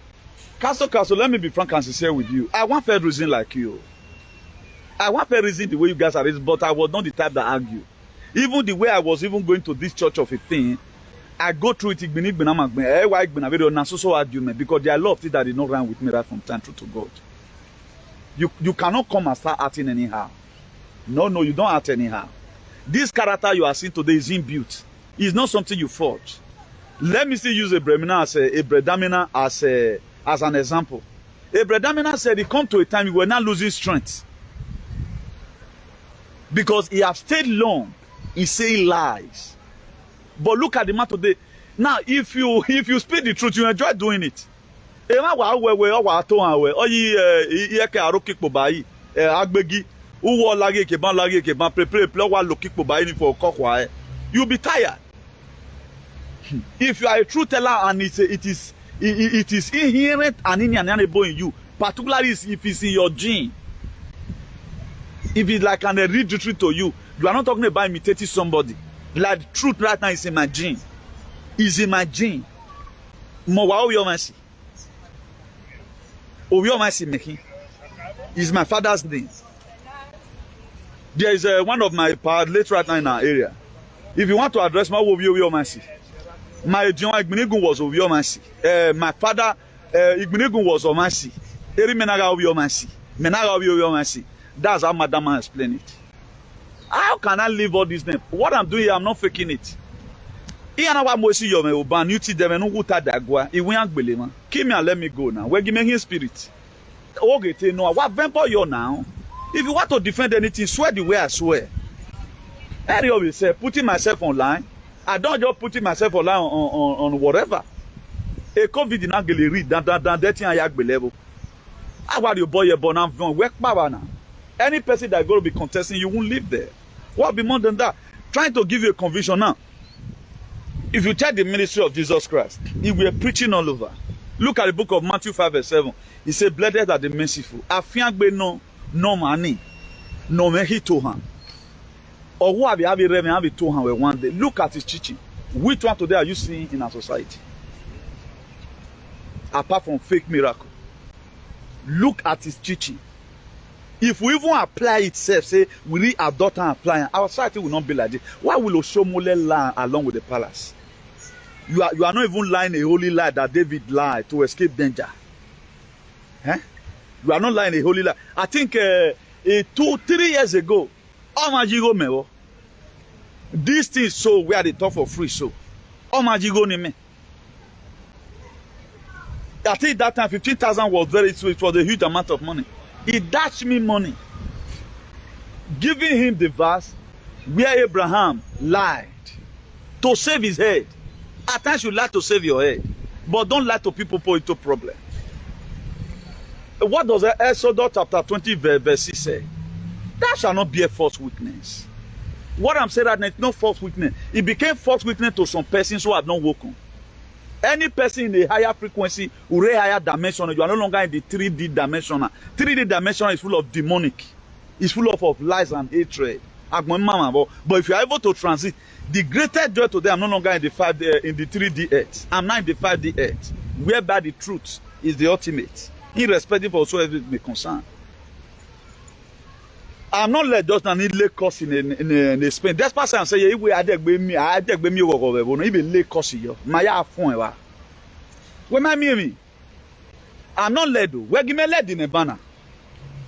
Castle, let me be frank and sincere with you. I want fair reason like you. I want fair reason the way you guys are raised, but I was not the type that argue. Even the way I was even going to this church of a thing, I go through it argument because there are a lot of things that did not run with me right from time to God. You cannot come and start acting anyhow. No, you don't act anyhow. This character you are seeing today is inbuilt. It's not something you forge. Let me still use a Bredamina as an example. A Bredamina said he come to a time he were not losing strength. Because he have stayed long in saying lies. But look at the man today. Now, if you speak the truth, you enjoy doing it. You'll be tired. If you are a truth teller and it is inherent and inalienable in you, particularly if it's in your gene. If it's like an hereditary to you, you are not talking about imitating somebody. Like the truth right now is in my gene. Is in my gene. Is my father's name. There is one of my late right now in our area. If you want to address my my John Igbinigun was Oviomasi. My father Igbinigun was Omasi. Eri Menaga Oviomasi. Menaga Oviomasi. That's how Madam explained it. How can I leave all these names? What I'm doing here, I'm not faking it. Keep me and let me go now. We're giving him spirit. Okay, no, what vampire you now? If you want to defend anything, swear the way I swear. Area will say, putting myself online. I don't just put myself on whatever. A COVID na gele read that thing I level. I want your boy your born I'm going work power now. Any person that going to be contesting, you won't live there. What be more than that? Trying to give you a conviction now. If you check the ministry of Jesus Christ, he were preaching all over. Look at the book of Matthew 5:7. He said, "Blessed are the merciful." Afiangbe no money, no mehi to him. Or who have you to him one day? Look at his teaching. Which one today are you seeing in our society? Apart from fake miracle. Look at his teaching. If we even apply itself, say we really adopt and apply, our society will not be like this. Why will OSHOMOLE lie along with the palace? You are not even lying a holy lie that David lied to escape danger. Eh? You are not lying a holy lie. I think 2-3 years ago, these things so where they talk for free so. I think that time 15,000 was very sweet, it was a huge amount of money. He dashed me money, giving him the verse where Abraham lied to save his head. At times you lie to save your head, but don't lie to people put into problem. What does Exodus chapter 20 verse 6 say? That shall not be a false witness. What I'm saying right now is not false witness. It became false witness to some persons who have not woken. Any person in a higher frequency or a higher dimension, you are no longer in the 3D dimension. 3D dimension is full of demonic. It's full of lies and hatred. But if you are able to transit, the greatest joy today, I'm no longer in the 3D earth. I'm now in the 5D earth, whereby the truth is the ultimate, irrespective of whatsoever it may concern. I'm not like just an late course in Spain. That's why I'm saying, I take me, even late course here. My phone, when I me, I'm not led. Where give me led in a banner.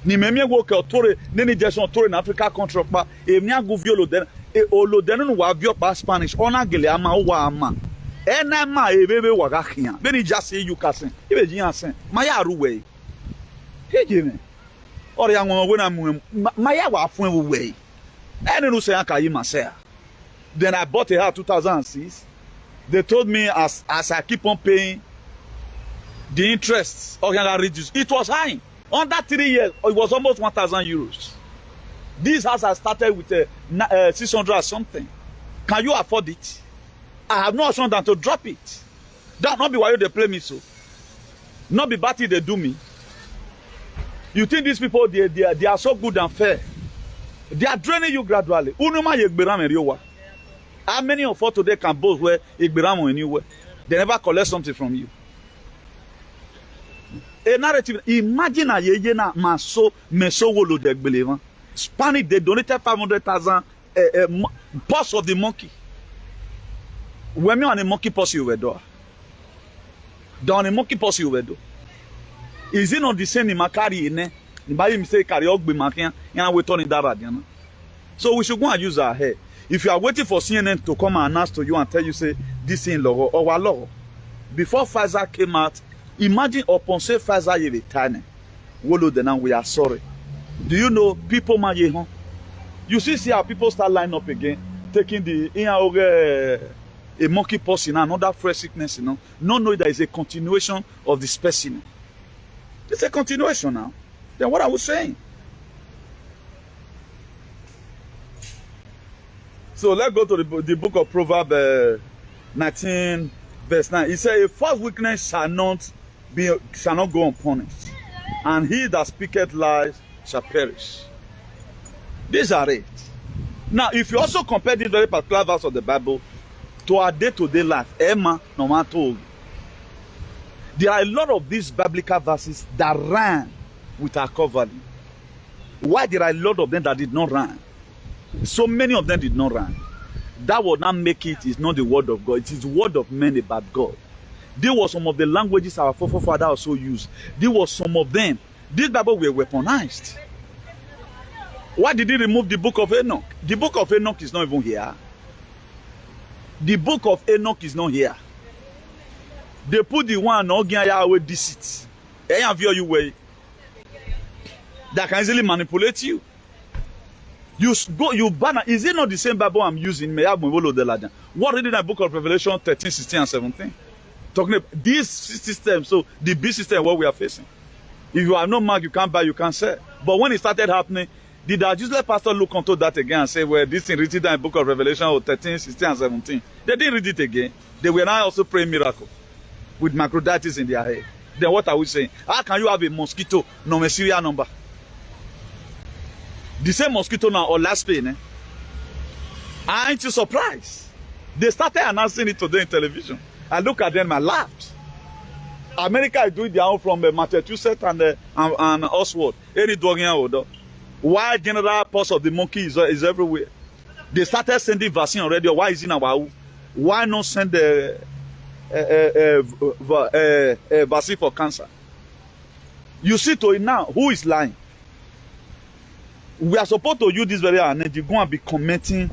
Ni me work out tore, neni just tore in Africa contract, but if me go violo then, olo then no wa vio pa Spanish. Ona gele ama wa ama. Ena ma ebebe waga here. Then just say you casin. Ibe jian sen. Maya ruwe. Hey Jimmy. Or young woman when I'm Maya wa fun way. Ene no say aka yi masaya. Then I bought a house 2006. They told me as I keep on paying, the interest can reduce. It was high. Under 3 years, it was almost 1,000 euros. This house I started with 600 or something. Can you afford it? I have no option than to drop it. That not be why they play me so. Not be batty they do me. You think these people they are so good and fair? They are draining you gradually. How many of us today can boast where Igbiram anywhere? They never collect something from you. A narrative. Imagine a yena maso meso wolo de believe. Spanish they donated 500,000 paws of the monkey. When me on a monkey paws you were do. Down a monkey paws you were do. Is it not the same in Makari ne? Nobody say carry ogbe makian and we turn in that radiana. So we should go and use our head. If you are waiting for CNN to come and announce to you and tell you say this in law or law, before Pfizer came out. Imagine upon say Pfizer you return. Wolo the now we are sorry. Do you know people man home? You see how people start lining up again, taking the a monkey pox in another fresh sickness, no there is a continuation of the specimen. It's a continuation now. Then what I was saying. So let's go to the book of Proverbs 19 verse 9. It says, "A false witness shall not go unpunished, and he that speaketh lies shall perish." These are it. Now, if you also compare this very particular verse of the Bible to our day-to-day life, Emma, no man told, there are a lot of these biblical verses that ran with our covering. Why there are a lot of them that did not run? So many of them did not run. That would not make it is not the word of God. It is the word of men about God. There were some of the languages our forefathers also used. There were some of them. This Bible were weaponized. Why did he remove the book of Enoch? The book of Enoch is not even here. The book of Enoch is not here. They put the one with deceit. You way that can easily manipulate you. You ban. Is it not the same Bible I'm using? What reading the book of Revelation 13, 16, and 17? Talking about this system, so the B system, what we are facing. If you have no mark, you can't buy, you can't sell. But when it started happening, did our useless pastor look onto that again and say, well, this thing written in the book of Revelation 13, 16, and 17? They didn't read it again. They were now also praying miracle with microdatis in their head. Then what are we saying? How can you have a mosquito, no serial number? The same mosquito now or last pain, eh? Aren't you surprised? They started announcing it today in television. I look at them and laughed. America is doing their own from Massachusetts and Oxford. Any dog here, why general pulse of the monkey is everywhere? They started sending vaccine already. Why is it now? Why not send the vaccine for cancer? You see to it now, who is lying? We are supposed to use this very energy, go and be commenting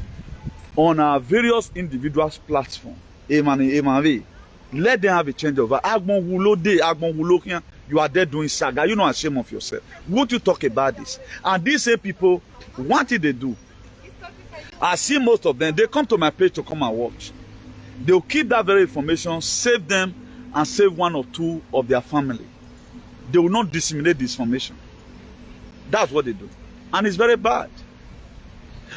on our various individuals' platforms. Amen. Let them have a change over. You are there doing saga. You're not ashamed of yourself. Would you talk about this? And these same people, what did they do? I see most of them, they come to my page to come and watch. They'll keep that very information, save them, and save one or two of their family. They will not disseminate this information. That's what they do. And it's very bad.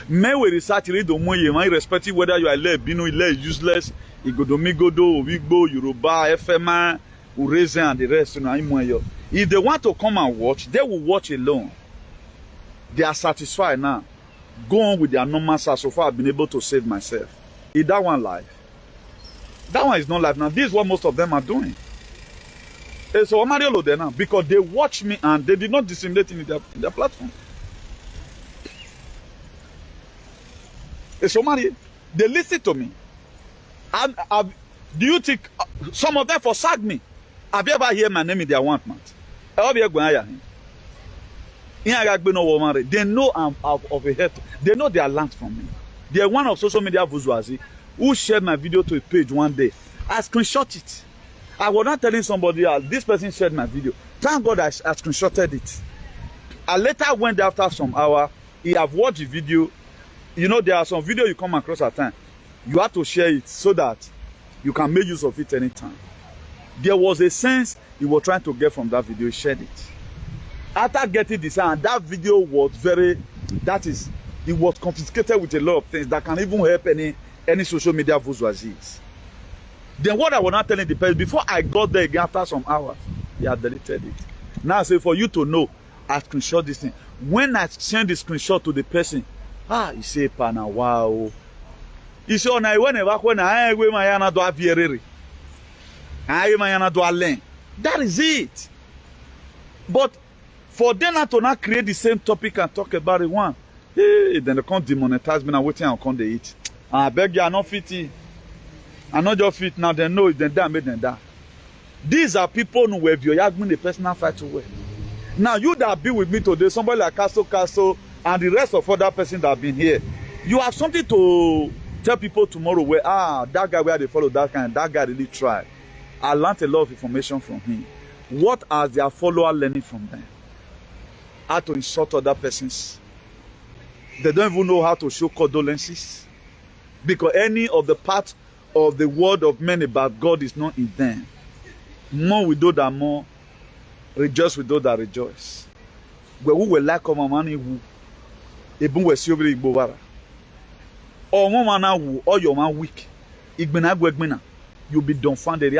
Men will research, read the money, irrespective whether you are useless, Igodomigodo, Wigbo, Yoruba, FMA, Ureze, and the rest. If they want to come and watch, they will watch alone. They are satisfied now. Go on with their normal self. So far, I've been able to save myself. Is that one life? That one is not life now. This is what most of them are doing. So I'm Mario there now because they watch me and they did not disseminate in their platform. So they listen to me. Do you think some of them forsake me? Have you ever heard my name in their want month? They know I'm of a head. They know they are learned from me. They are one of social media bourgeoisie who shared my video to a page one day. I screenshot it. I was not telling somebody else. This person shared my video. Thank God I screenshotted it. I later went after some hour. He have watched the video. You know, there are some video you come across at time. You have to share it so that you can make use of it anytime. There was a sense he was trying to get from that video. He shared it. After getting this, and that video was it was confiscated with a lot of things that can even help any social media bourgeoisies. Then what I was not telling the person, before I got there again after some hours, he had deleted it. Now I say for you to know, I screenshot this thing. When I send the screenshot to the person, he say, "Pana wow." He say, "Ona when I go my yana do avierere, I my yana do alen." That is it. But for them not to not create the same topic and talk about it one, then they can't demonetize me and waiting and come they eat. I beg you, I'm not fit. I'm not just fit now. They know it, then that made them that. These are people who have your the personal fight to win. Now you that be with me today, somebody like Castle, and the rest of other person that have been here, you have something to tell people tomorrow where that guy where they follow that guy really tried. I learned a lot of information from him. What are their followers learning from them? How to insult other persons. They don't even know how to show condolences. Because any of the part of the word of men about God is not in them. More with those that more, rejoice with those that rejoice. But we will like our money who even we see over the Bovara. Or one man who or your man weak. You'll be dumbfounded.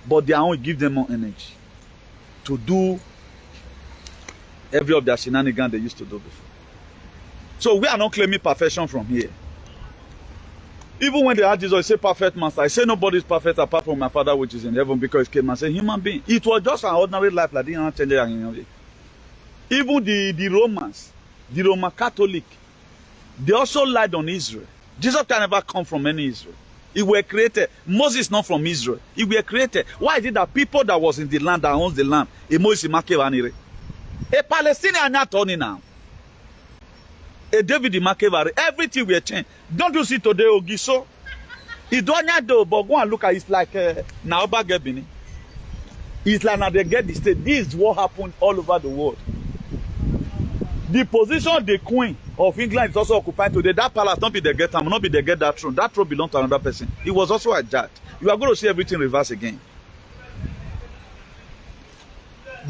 But they only give them more energy to do every of their shenanigans they used to do before. So we are not claiming perfection from here. Even when they had Jesus, he said, "Perfect master." I say nobody is perfect apart from my Father which is in heaven, because he came and said, "Human being." It was just an ordinary life like didn't change anything. Even the Romans, the Roman Catholic, they also lied on Israel. Jesus can never come from any Israel. He were created. Moses not from Israel. He were created. Why is it that people that was in the land, that owns the land, a Palestinian not only now. A David Makevare, everything we change. Don't you see today Ogiso? It don't do, but go and look at it like Naoba Gebini. It's like now they get the state. This is what happened all over the world. The position the Queen of England is also occupying today, that palace not be the get time, not be the get that throne. That throne belongs to another person. It was also hijacked. You are going to see everything reverse again.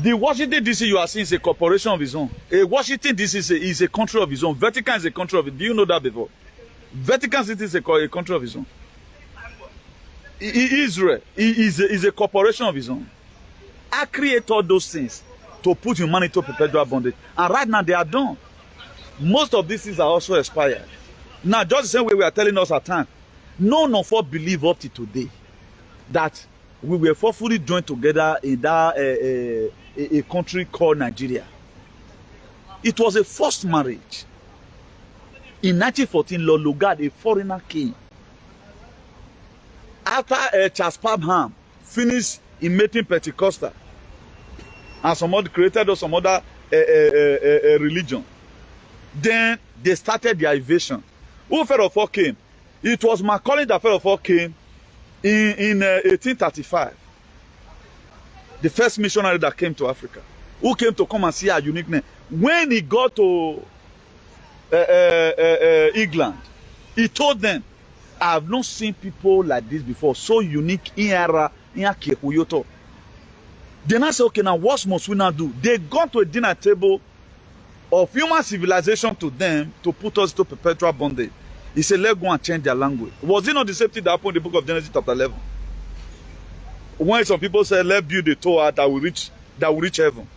The Washington DC you are seeing is a corporation of its own. Washington DC is a country of its own. Vatican is a country of it. Do you know that before? Vatican City is a country of its own. Israel is a corporation of its own. I create all those things to put humanity to perpetual bondage. And right now they are done. Most of these things are also expired. Now, just the same way we are telling us at times, none of us believe up to today that we were fully joined together in that a country called Nigeria. It was a forced marriage. In 1914, Lord Lugard, a foreigner, came. After Charles Parham finished in making Pentecostal, and some other created some other religion, then they started their invasion. Who first of all came? It was Macaulay that first of all came in 1835. The first missionary that came to Africa, who came to come and see our uniqueness. When he got to England, he told them, I have not seen people like this before, so unique in era in Akekuyoto. Then I said, okay, now what must we now do? They got to a dinner table of human civilization to them to put us to perpetual bondage. He said, let's go and change their language. Was it not the same thing that happened in the book of Genesis chapter 11? When some people said, let's build a tower that will reach heaven.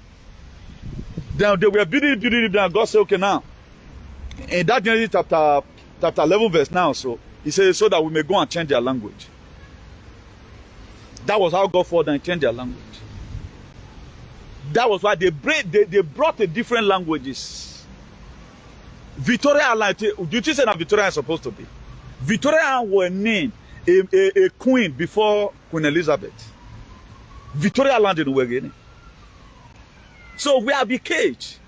Then they were building, and God said, okay, now, in that Genesis chapter 11 verse now, so he said, so that we may go and change their language. That was how God fought and changed their language. That was why they brought a different languages. Victoria Island, do you think that Victoria is supposed to be? Victoria was named a queen before Queen Elizabeth. Victoria Island in Wegeni. So we have the cage.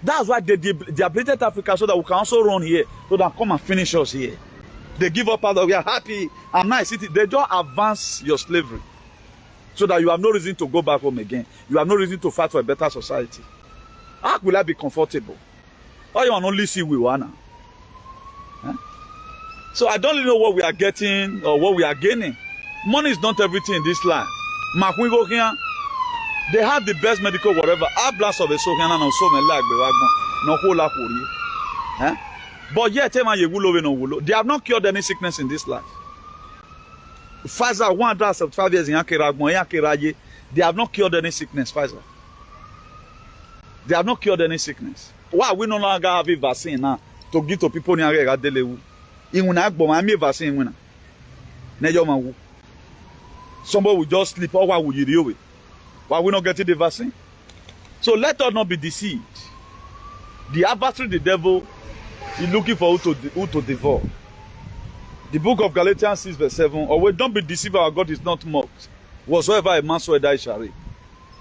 That's why they ablated Africa so that we can also run here, so that come and finish us here. They give up out of, we are happy and nice city. They just advance your slavery, so that you have no reason to go back home again. You have no reason to fight for a better society. How will I be comfortable? Or you want only see we wanna? Huh? So I don't really know what we are getting or what we are gaining. Money is not everything in this life. They have the best medical whatever. Ambulance of a so but yet they have not cured any sickness in this life. Pfizer 175 years in they have not cured any sickness. Pfizer. They have not cured any sickness. Why we no longer have a vaccine now to give to people in Agadelewu? Vaccine. Somebody will just sleep or why would you deal with? Why we not getting the vaccine? So let us not be deceived. The adversary, the devil, is looking for who to devour. The book of Galatians 6 verse 7, or we don't be deceived, our God is not mocked. Whatsoever a man sow, that shall reap.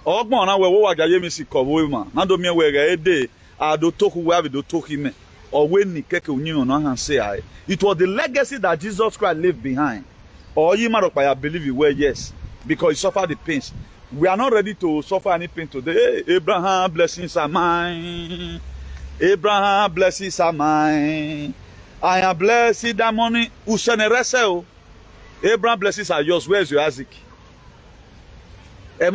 Ogbon na we wo ga yemi si kowo ma. Na do mi we ga ede a do toku we have do toki me. Or when ni keke unyin no han say I. It was the legacy that Jesus Christ left behind. Or you man I believe you were, yes, because he suffered the pains. We are not ready to suffer any pain today. Hey, Abraham, blessings are mine. Abraham, blessings are mine. I am blessed that money. Abraham, blessings are yours. Where's your Isaac? Did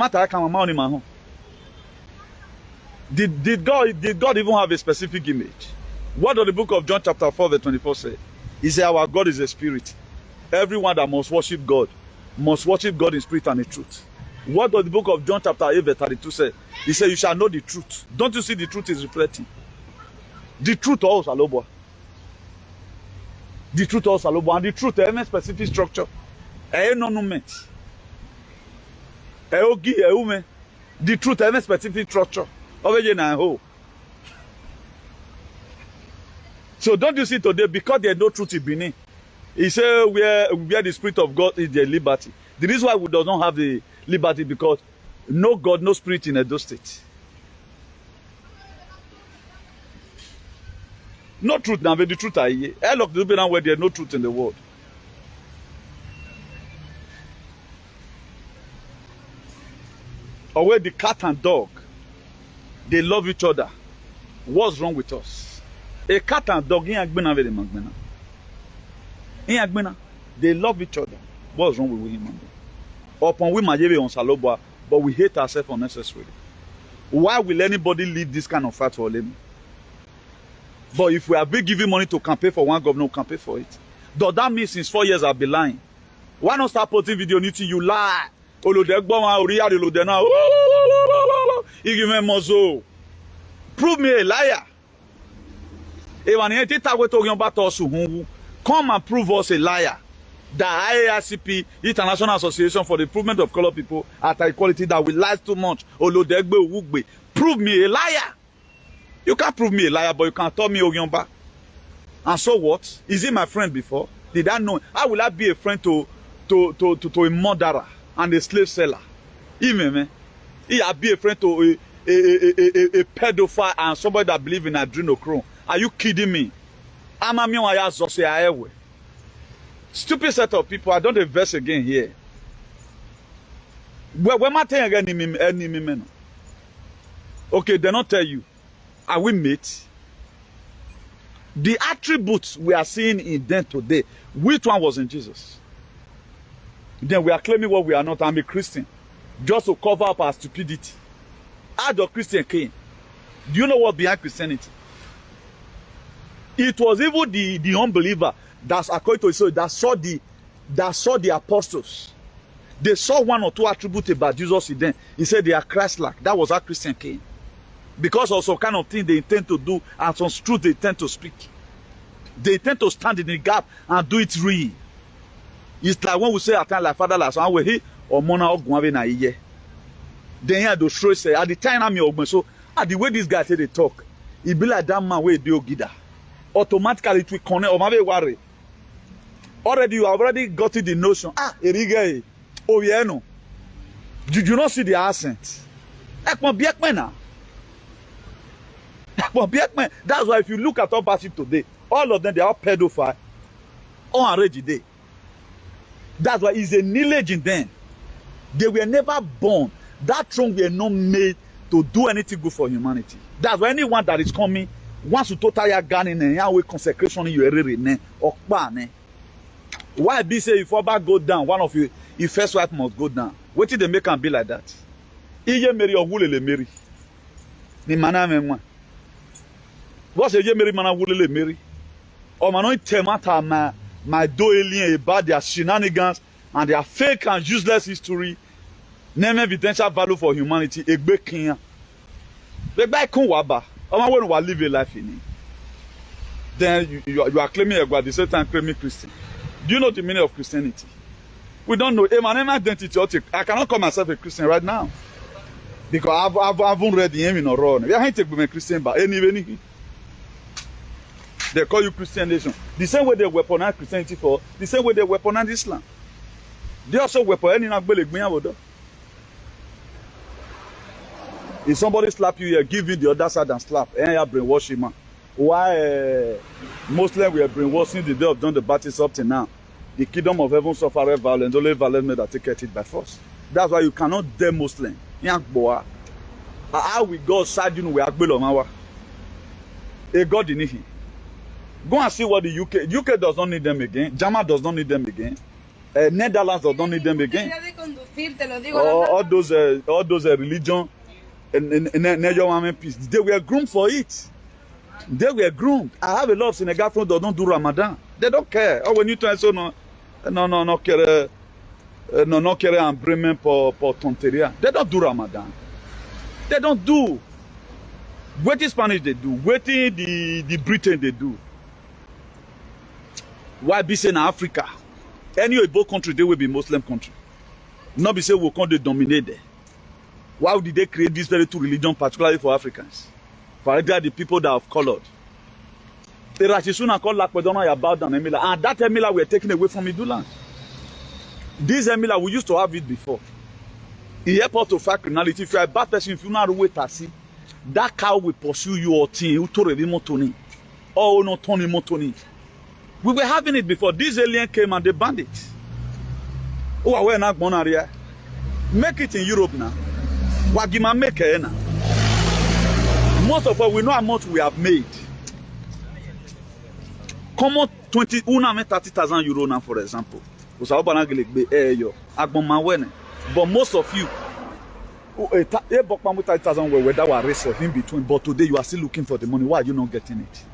God even have a specific image? What does the book of John chapter 4 verse 24 say? He said our God is a spirit. Everyone that must worship God in spirit and in truth. What does the book of John chapter 8 verse 32 say? He said you shall know the truth. Don't you see the truth is reflecting? The truth also alobo. The truth also alobo. And the truth has a specific structure. The truth has a specific structure. So don't you see today, because there's no truth in Benin, he said where the spirit of God is, the liberty. The reason why we do not have the liberty, because no God, no spirit in Edo State. No truth now, but the truth are here. I look the where there's no truth in the world. Or where the cat and dog, they love each other. What's wrong with us? A cat and dog, they love each other. What's wrong with human beings? Upon we might on Saloba, but we hate ourselves unnecessarily. Why will anybody lead this kind of fight for them? But if we have been giving money to campaign for one governor, we can pay for it. Does that mean since 4 years I've been lying? Why not start putting video on you lie? Prove me a liar. Come and prove us a liar. The IARCP, International Association for the Improvement of Colored People at Equality, that we lie too much. Prove me a liar. You can't prove me a liar, but you can tell me Ogyomba. And so what? Is he my friend before? Did I know? How will I be a friend to a murderer and a slave seller? Even he be a friend to a pedophile and somebody that believes in adrenochrome. Are you kidding me? Stupid set of people. I don't invest again here. Okay, they don't tell you. Are we mates? The attributes we are seeing in them today, which one was in Jesus? Then we are claiming what we are not. I'm a Christian. Just to cover up our stupidity. How the Christian came? Do you know what behind Christianity? It was even the unbeliever that's according to Israel that saw the apostles. They saw one or two attributes about Jesus in them. He said they are Christ-like. That was how Christian came. Because of some kind of thing they intend to do and some truth they intend to speak. They intend to stand in the gap and do it real. It's like when we say at times like Father last one we or Mona Ogwave na iye. Then here the show say at the time I'm your so at the way this guy say they talk, it be like that man where do gida. Automatically it will connect or maybe worry. Already you have already gotten the notion. Erige, oh yeah no. Did you not see the accent? That's why if you look at our battle today, all of them they are pedophile, unarranged day. That's why it's a knowledge in them. They were never born. That throne were not made to do anything good for humanity. That's why anyone that is coming wants to totally gun in and way consecration in your area or ban. Why be say if Oba go down, one of you, your first wife must go down. What did they make and be like that? Iye Mary or Wule Mary. Ni mana what's a Mary mana Wule Mary? Or man temata my do alien about their shenanigans and their fake and useless history. Name evidential value for humanity. Egbe Kenya. The guy kun waba. Oman when we live a life in it. Then you are claiming God, the same time claiming Christian. Do you know the meaning of Christianity? We don't know. My identity. I cannot call myself a Christian right now. Because I haven't read the name in a row. I ain't take me a Christian, but anyway. They call you Christian nation. The same way they weaponize Christianity for, the same way they weaponize Islam. They also weaponize. If somebody slap you here, give you the other side and slap. And you brainwash him. Why Muslims were brainwashing the day of John the Baptist up to now? The kingdom of heaven suffered violence. Only violence made that take it by force. That's why you cannot dare Muslim. How we go side you know we are a God in him. Go and see what the UK does not need them again. Germany does not need them again. Netherlands does not need them again. All those religion and peace. They were groomed for it. They were groomed. I have a lot of Senegal friends that don't do Ramadan. They don't care. Oh, when you try so no care and Bremen for tonteria. They don't do Ramadan. They don't do. What the Spanish they do. What the Britain they do. Why be saying Africa? Any Igbo country they will be Muslim country. Not be say we can't dominate there. Why did they create this very two religion, particularly for Africans? For the people that have colored. The Rashishuna called Lakpedona about an Emila, and that Emila were taken away from Iduland. This Emila, we used to have it before. In airport to fight criminality, if you are a bad person, if you not wait to see, that cow will pursue you or team, you to ready motoni. Oh no, Tony Motoni. We were having it before. This alien came and they banned it. Oh, we're not born area. Make it in Europe now. Wagima make it now. Most of us, we know how much we have made. Common 30,000 euro now, for example. But most of you, 30,000 were that were raised in between. But today you are still looking for the money. Why are you not getting it?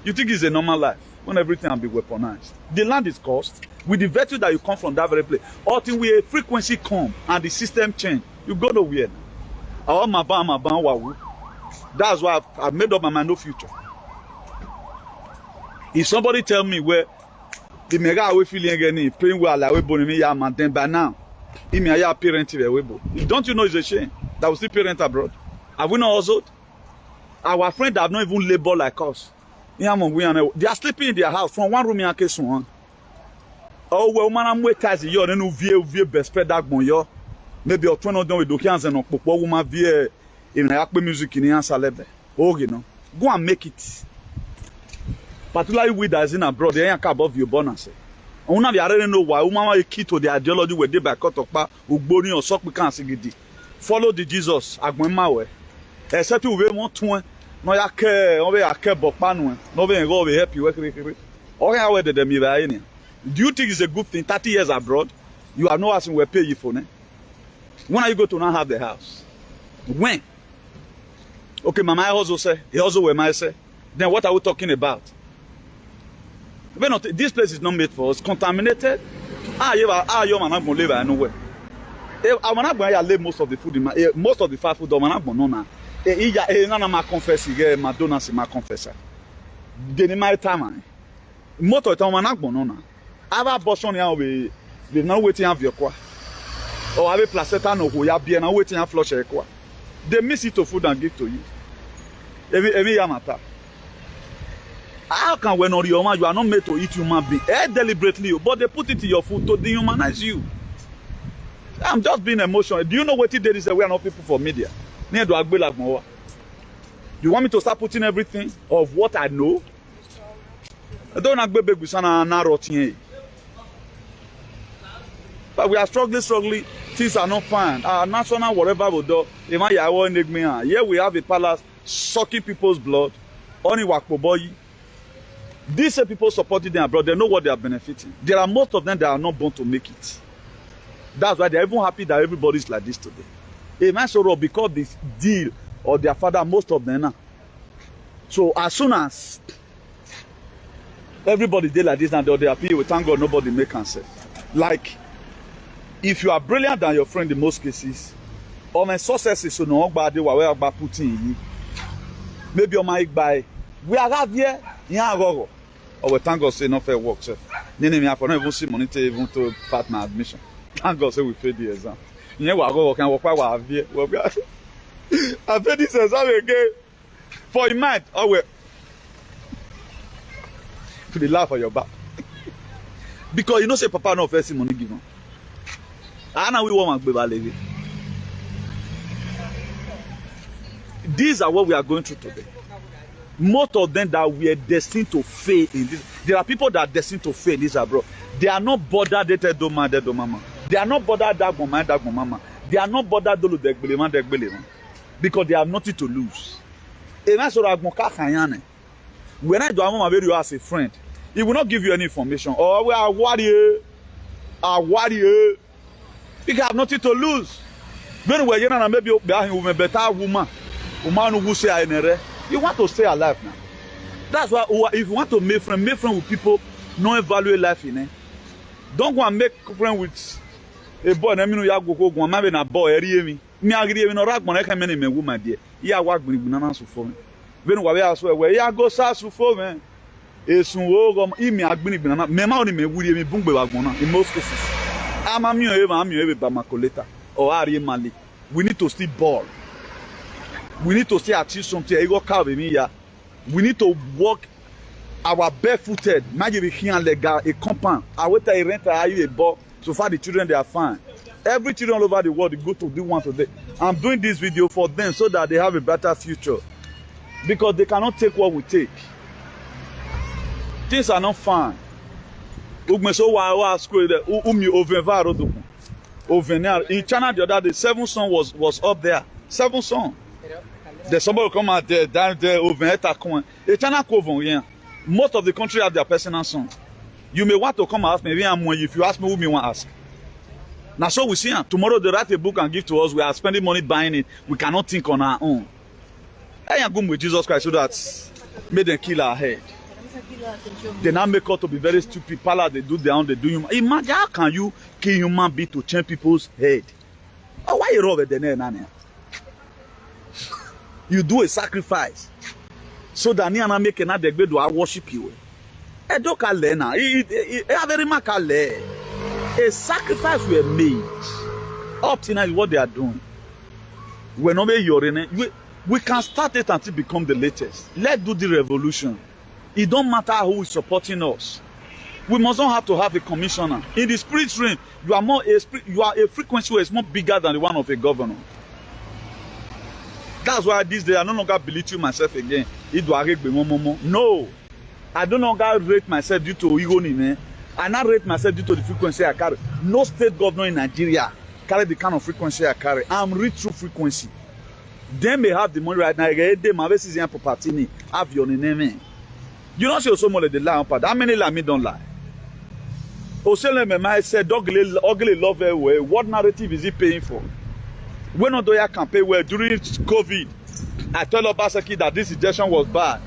You think it's a normal life when everything will be weaponized? The land is cursed. With the virtue that you come from that very place, until we a frequency come and the system change, you go nowhere. That's why I've made up my mind, no future. If somebody tell me where the mega away feeling again, paying well like we born me, yeah, man, then by now, don't you know it's a shame that we still parent abroad? Have we not also? Our friends that have not even labored like us. They are sleeping in their house from one room in a case one. Oh, well, man, I'm waiting as you know, view best spread that bon yo. Maybe you're trying to do with Dokians and Okpo woman via in the Akpe music in the answer level. Oh, you know, go and make it. Particularly with us in abroad, they ain't above your bonus. I don't know why woman are key to the ideology where they by cut up, Ugboni or Sok can see. Follow the Jesus, Agwemawe. Except you will want to. No, I care, I care about Panu. No, we go over help you. Okay, do you think it's a good thing? 30 years abroad, you are not asking where pay you for. When are you going to not have the house? When? Okay, Mama also say, he also will might say. Then what are we talking about? This place is not made for us. Contaminated. You're not going to live nowhere. I'm not going to live most of the food in my, most of the fast food. I'm not going to know. My confessor, Madonna, my confessor. Then my time. Most of the time, I'm not going to know. I've abortion here, we not waiting have your qua. Or have a placenta no who are being waiting and flush a qua. They miss it to food and give to you. Every yamata. How can when on your man you are not made to eat human being? Deliberately, but they put it in your food to dehumanize you. I'm just being emotional. Do you know what there is a way enough people for media? You want me to start putting everything of what I know? I don't know. But we are struggling. Things are not fine. Our national whatever we do. Here we have a palace sucking people's blood. Only Wakpoboyi. These people supporting them abroad, they know what they are benefiting. There are most of them that are not born to make it. That's why they're even happy that everybody's like this today. Amen. So because this deal or their father, most of them now. So as soon as everybody did like this and they appear, we thank God nobody make cancer. Like if you are brilliant than your friend in most cases, or my successes so no bad they were putting you. Maybe you might buy. We are here, or we thank God say no fair work, sir. Then I for even see money to even to part my admission. Thank God say we failed the exam. You know what go can work by here. I failed this exam again. For a month, oh well. To the laugh on your back. Because you know say Papa no first money given. And now we want to be. These are what we are going through today. Most of them that we are destined to fail in this. There are people that are destined to fail in this abroad. They are not bothered they do mama. They are not bothered that mama. They are not bothered because they have nothing to lose. When I do you as a friend, he will not give you any information. Oh, we are warrior. You have nothing to lose. When we're young, maybe a better woman who say you want to stay alive now. That's why if you want to make friends with people no evaluate life in it. Don't go and make friends with a boy. I mean, you go and have a boy. Me agree with no rag money. Can many men woman dear. Yeah, work with banana so for me. When we are so where you go so for me. It's no go. Me agree with banana. Me only me would me bung be wagona in most cases. I'm a Bamakoleta or Ari Mali. We need to still ball. We need to still achieve something. We need to walk our barefooted. Imagine we here a compound. I wait a rent a ball. So far the children they are fine. Every children all over the world they go to do one today. I'm doing this video for them so that they have a better future. Because they cannot take what we take. Things are not fine. In China the other day, 7 son was up there. 7 son. There's somebody come out there, down there, over here, they cannot cover here. Most of the country have their personal song. You may want to come and ask me, if you ask me, who me want to ask? Now, so we see, tomorrow they write a book and give to us. We are spending money buying it. We cannot think on our own. I am going with Jesus Christ so that made them kill our head. They now make us to be very stupid. Pala, they do their own, they do human. Imagine how can you kill human being to change people's head? Oh, why you rub the name? You do a sacrifice so that you make another way to worship you. I don't call it now. A sacrifice were made. Up to now is what they are doing. We're not we can start it until it become the latest. Let's do the revolution. It don't matter who is supporting us. We must not have to have a commissioner. In the spirit realm, you are a frequency where it's more bigger than the one of a governor. That's why this day I no longer belittle myself again. No, I no longer rate myself due to ego. I now rate myself due to the frequency I carry. No state governor in Nigeria carry the kind of frequency I carry. I'm rich through frequency. They may have the money right now. They may have property. Have your name. You don't see Osomole the lie on part. How many lie me don't lie? Osomole might say ugly love way. What narrative is he paying for? When Odoya campaign well during COVID, I tell Obaseki that this injection was bad.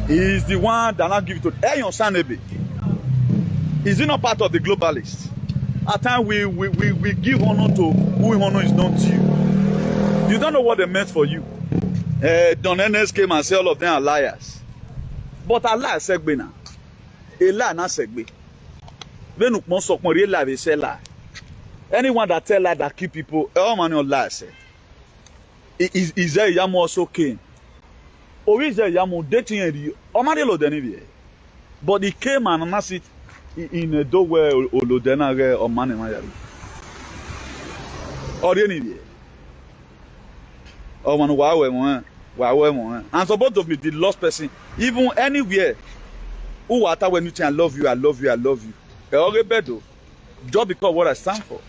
He is the one that not give it to Eyon Sanebe. Is he not part of the globalists? At times we give honor to who honor is known to you. You don't know what they meant for you. Don Enes came and said all of them are liars. But Allah is segbe now. A lie not segbe. When you must talk more real lie, they say lie. Anyone that tell lie that keep people, all man on lie say. Is there Yamu also came? Or is there Yamu dating you? Or man lo deni. But he came and announced it in a door where Olodena or man in my yard. Or any. Oh man, wow. I'm supposed to be the lost person. Even anywhere. Who are when you say I love you, I love you, I love you. Just because what I stand for.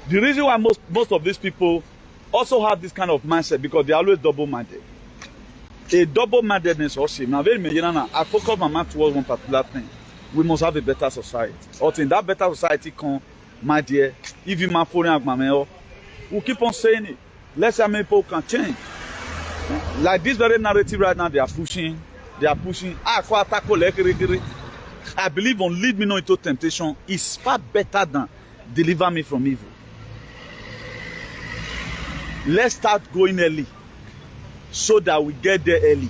The reason why most of these people also have this kind of mindset because they are always double-minded. A double-mindedness also. Now, I focus my mind towards one particular thing. We must have a better society. Or in that better society, my dear, if you my phone and my mail, we'll keep on saying it. Let's see how many people can change. Like this very narrative right now, they are pushing. I believe on lead me not into temptation is far better than deliver me from evil. Let's start going early so that we get there early.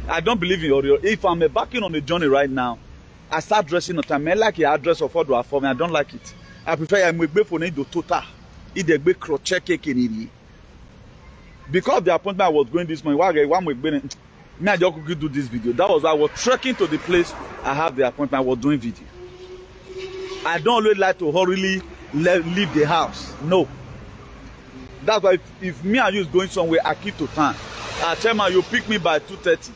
I don't believe in Oreo. If I'm embarking on a journey right now, I start dressing on time. I like the address of what for me. I don't like it. I prefer I'm going for the total. It's crochet cake. Because the appointment I was going this morning, I just could do this video. That was I was trekking to the place I have the appointment. I was doing video. I don't always like to hurriedly leave the house. No. That's why if me and you is going somewhere, I keep to time. I tell you, you pick me by 2:30.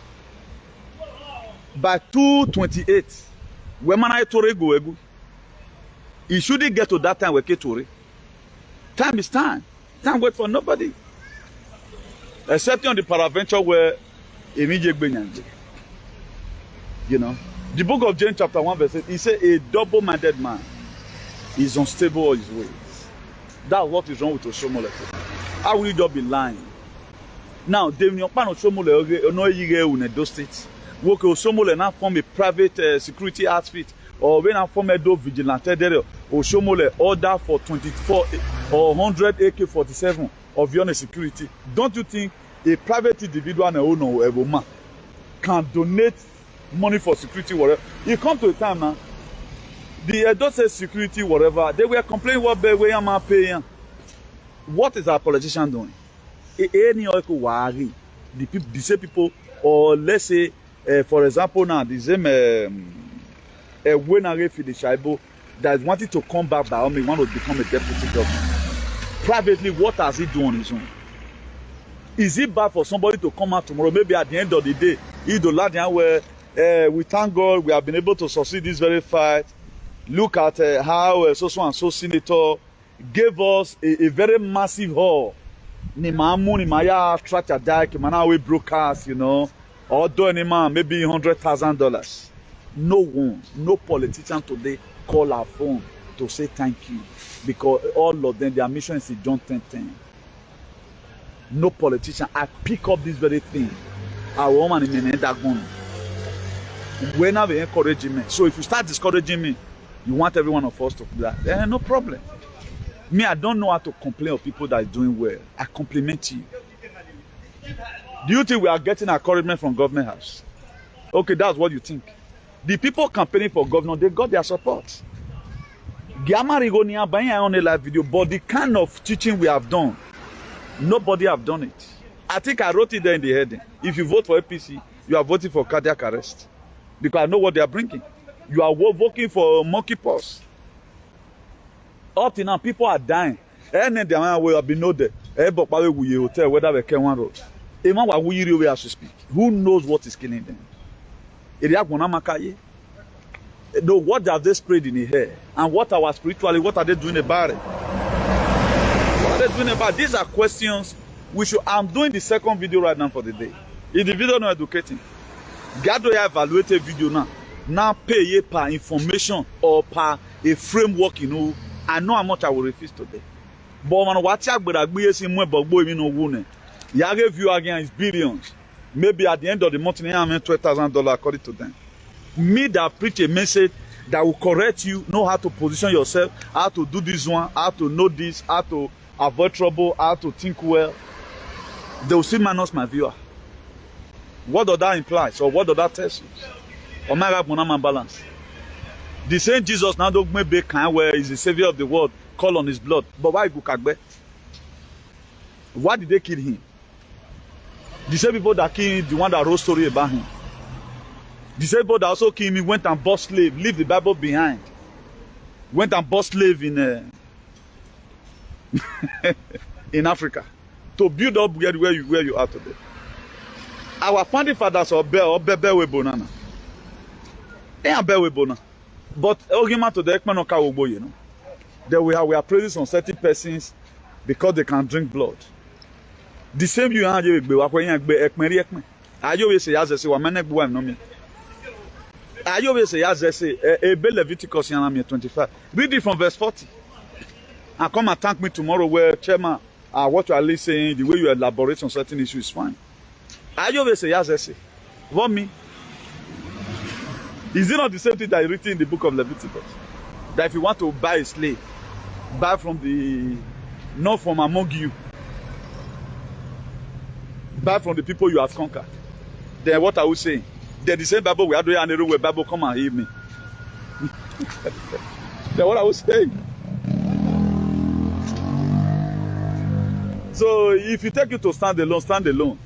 By 2:28, when man I tore go, he shouldn't get to that time where Ketore. Time is time. Time wait for nobody. Except on the paraventure where immediately, you know, the book of James chapter 1 verse 8, he said a double-minded man is unstable in his ways. That's what is wrong with Oshomole. How will you just be lying? Now, they no Oshomole no in those states. Work Oshomole now form a private security outfit, or when I form a do vigilante there, Oshomole order for 24 or 100 AK-47 of your security. Don't you think a private individual and owner man can donate money for security, whatever? You come to a time now, the adult says security, whatever, they were complaining what they am paying. What is our politician doing? Any worry the same people, or let's say, for example, now the same when I read the Shaibo that wanted to come back by me, want to become a deputy governor. Privately, what has he done on his own? Is it bad for somebody to come out tomorrow? Maybe at the end of the day, where we thank God we have been able to succeed this very fight. Look at how so and so senator gave us a very massive hall. Ni mamu ni maya track a dike, mana we broadcast, you know, or do any man maybe $100,000. No one, no politician today call our phone to say thank you, because all of them their mission is John 10:10. No politician. I pick up this very thing. Our woman in that one. When I encouraging me. So if you start discouraging me, you want every one of us to do that. Then no problem. Me, I don't know how to complain of people that are doing well. I compliment you. Do you think we are getting encouragement from government house? Okay, that's what you think. The people campaigning for governor, they got their support. Giamarigonia buying on a live video, but the kind of teaching we have done, nobody have done it. I think I wrote it there in the heading. If you vote for APC, you are voting for cardiac arrest. Because I know what they are bringing. You are voting for monkeypox. Up till now, people are dying. And then they will be know that. Hotel, whether they can one road. As to speak. Who knows what is killing them? Know what have they sprayed in the hair? And what our spiritually, what are they doing about it? What are they doing about it? These are questions we should. I'm doing the second video right now for the day. If the video not educating, gather evaluate a video now. Now pay ye per information or per a framework, you know. I know how much I will refuse today. But man, what you but I be saying more but boy, you know, woman. You give you again is billions. Maybe at the end of the month, I mean $12,000 according to them. Me that preach a message that will correct you, know how to position yourself, how to do this one, how to know this, how to avoid trouble, how to think well. They will still minus my viewer. What does that imply? So what does that tell you? Omega Bonama balance. The same Jesus now don't maybe kind where is the savior of the world, call on his blood. But why Gukagbe? Why did they kill him? The same people that killed the one that wrote story about him. The same people that also killed him went and bought slave, leave the Bible behind. Went and bought slave in in Africa to build up where you are today. Our founding fathers are Bewe Bonana. They are Bewe Bonana. But argument to the Ekman Okawobo, you know. Then we are praising some certain persons because they can drink blood. The same you are you Ekmeri. Are you say as I say, Wamenek no me. Are you say as I say, a Leviticus 25. Read it from verse 40. And come and thank me tomorrow where Chairman, what you are listening, the way you elaborate on certain issues is fine. Are you say as I say? What me? Is it not the same thing that is written in the book of Leviticus? That if you want to buy a slave, buy from the, not from among you. Buy from the people you have conquered. Then what are we saying? Then the same Bible we are doing and where Bible come and heal me. Then what are we saying? So if you take you to stand alone, stand alone.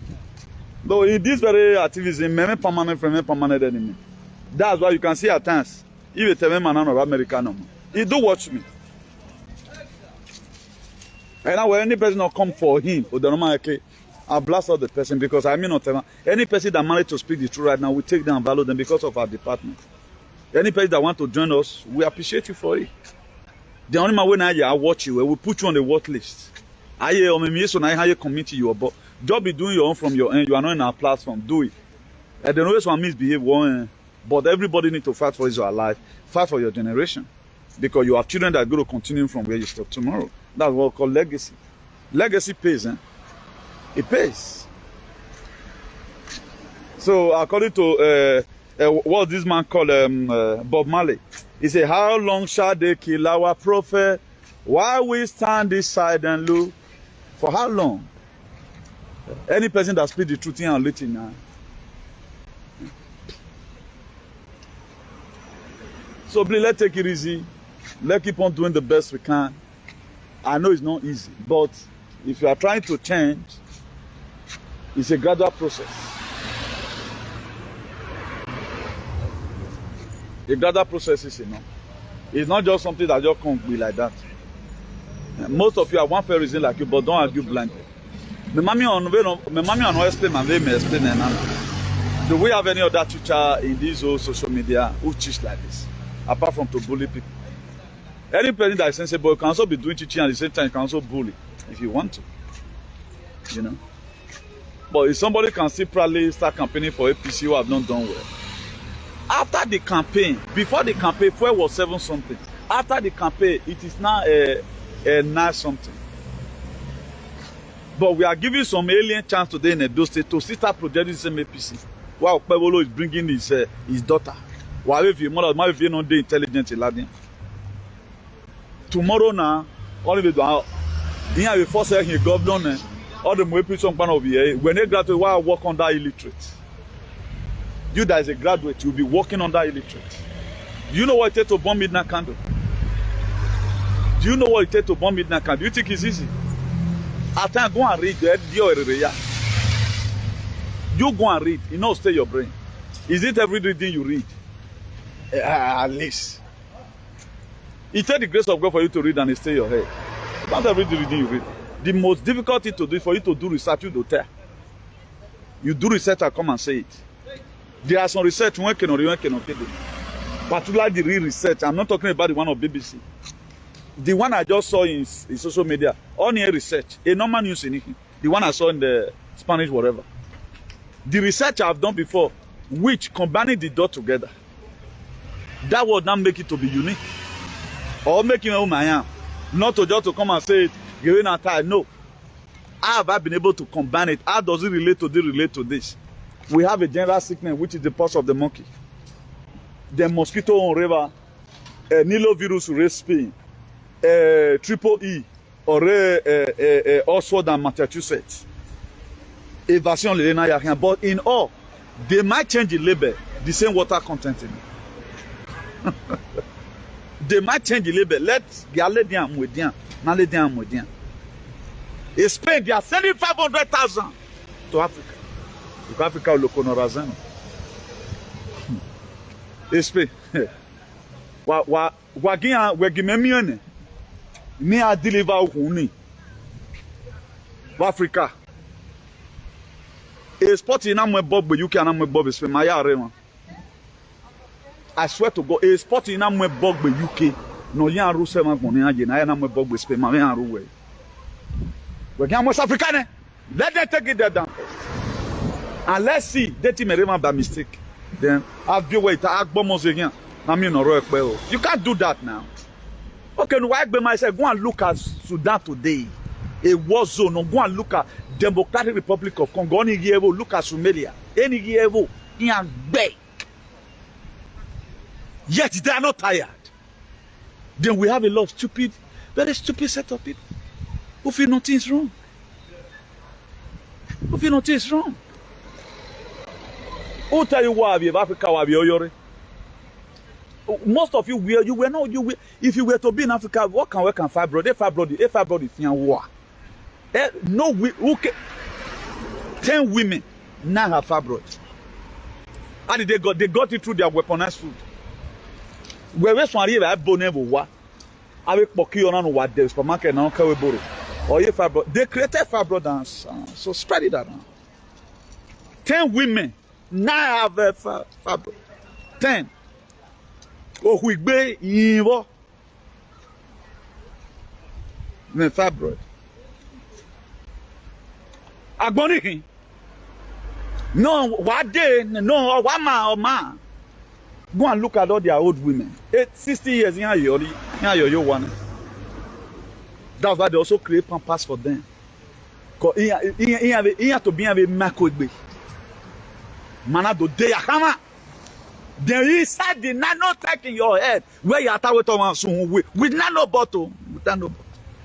Though in this very activism, permanent enemy. That's why you can see at times, if you tell me man of America, he do watch me. And now when any person not come for him, or the normal okay, I'll blast out the person because I mean not any person that managed to speak the truth right now, we take them and value them because of our department. Any person that want to join us, we appreciate you for it. The only man when I watch you, we will put you on the watch list. I hear or maybe so now committee you about. Just be doing your own from your end. You are not in our platform. Do it. And then always one misbehave one. But everybody need to fight for your life, fight for your generation. Because you have children that are going to continue from where you stop tomorrow. That's what we call legacy. Legacy pays, eh? It pays. So according to what this man called Bob Marley, he said, how long shall they kill our prophet while we stand this side and look? For how long? Any person that speaks the truth here and letting now. So please, let's take it easy. Let's keep on doing the best we can. I know it's not easy, but if you are trying to change, it's a gradual process. A gradual process is enough. It's not just something that just can't be like that. Most of you are one fair reason like you, but don't argue blindly. My mommy on explain my way, may explain another. Do we have any other teacher in these old social media who teach like this? Apart from to bully people. Any person that is sensible can also be doing teaching at the same time. You can also bully if you want to. You know. But if somebody can still proudly start campaigning for APC who have not done well. After the campaign, before the campaign, fuel was 7 something. After the campaign, it is now a 9 something. But we are giving some alien chance today in Edo State to start projecting the same APC. While OKPEBHOLO is bringing his daughter. While if you mother, if you not the intelligent Ladian. Tomorrow now, all of it here we force the governor, all the more people of here. When they graduate, why work under illiterate? You that is a graduate, you'll be working under illiterate. Do you know what it takes to burn midnight candle? Do you know what it takes to burn midnight candle? Do you think it's easy? At time, go and read the you go and read, you know, stay your brain. Is it every reading you read? At least. It takes the grace of God for you to read and it stay your head. Not every reading you read. The most difficult thing to do is for you to do research, you don't tell. You do research and come and say it. There are some research one cannot do. Particularly the real research. I'm not talking about the one of BBC. The one I just saw in social media, on air research, a normal news in it. The one I saw in the Spanish, whatever. The research I've done before, which combining the dot together, that would not make it to be unique. Or make it who I am. Not to just to come and say it, giving a time. No. How have I been able to combine it? How does it relate to this? We have a general sickness, which is the pulse of the monkey. The mosquito on river, nilovirus race pain, triple E, or Oxford and Massachusetts. Evasion Lena Yakin. But in all, they might change the label, the same water content in it. They might change the label. Let's get Ledian Mudian, Naledian Mudian. In Spain, they are sending 500,000 to Africa. To Africa, Loconorazan. In Spain, Wagimemian, me a deliver Uni. Africa. A spot in Amwe Bob, but you can Amwe Bob is my area. I swear to God, a spot in Amwe Bob, but UK. No, you are Rusema Gonia, I am Amwe Bob with Spain, my way. We're going to African. Let them take it there down. And let's see, that may remember by mistake. Then I've been waiting. I bombs again. I mean, you can't do that now. Okay, no, I be myself. Go and look at Sudan today. A war zone. No, go and look at Democratic Republic of Congo. Any year, look at Somalia. Any year, in Bay. Yet they are not tired. Then we have a lot of stupid, very stupid set of people who feel nothing is wrong. Who feel nothing is wrong. Who tell you why we have Africa? Why we are most of you were not you. If you were to be in Africa, what can work and fibroid? Fibroid is in war. No, okay. 10 women now have fibroid. How did they got? They got it through their weaponized food. Where someone here have bone ever wa. Avec poki on what the supermarket now can we borrow. Or you fibroid. They created fibroid dance. So spread it around. 10 women now have fibroid. 10. Oh, we be in the fibroid. Agbonihin. No, what day? No, what man? Go and look at all their old women. 60 years in your one. That's why they also create pampers for them. Because he have to be a macro. Manado de Yakama. Then inside the nanotech in your head, where you are soon with nano bottle,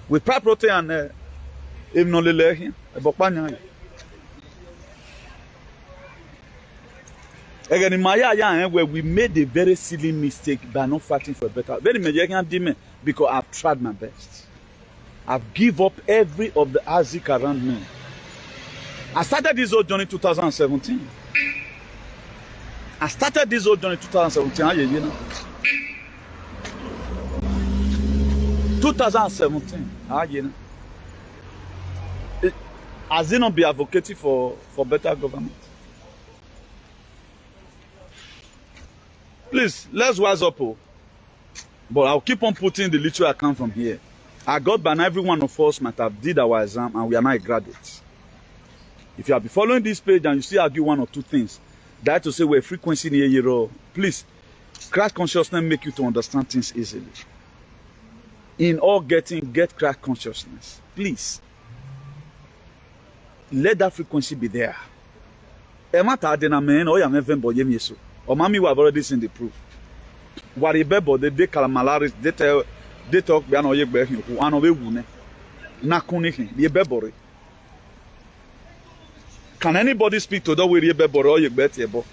with prime protein and immunolele, again, in my area, where we made a very silly mistake by not fighting for better. Very major because I've tried my best. I've given up every of the ASIC around me. I started this whole journey in 2017. I started this whole journey in 2017. You know? 2017. You know? Has it not been advocating for better government? Please, let's wise up. But I'll keep on putting the little I can from here. I got by now every one of us might have did our exam and we are now graduates. If you have been following this page and you still argue one or two things, that to say we're frequency near your please, Christ consciousness make you to understand things easily. In all getting, get Christ consciousness. Please. Let that frequency be there. Emata adena men or yam even boy yeso. Or mommy we have already seen the proof. What a bebo de calamalaris they talk be an oye be who an owe wune. Na kunikin, ye bebore. Can anybody speak to that way ye bebore or ye bet yebo?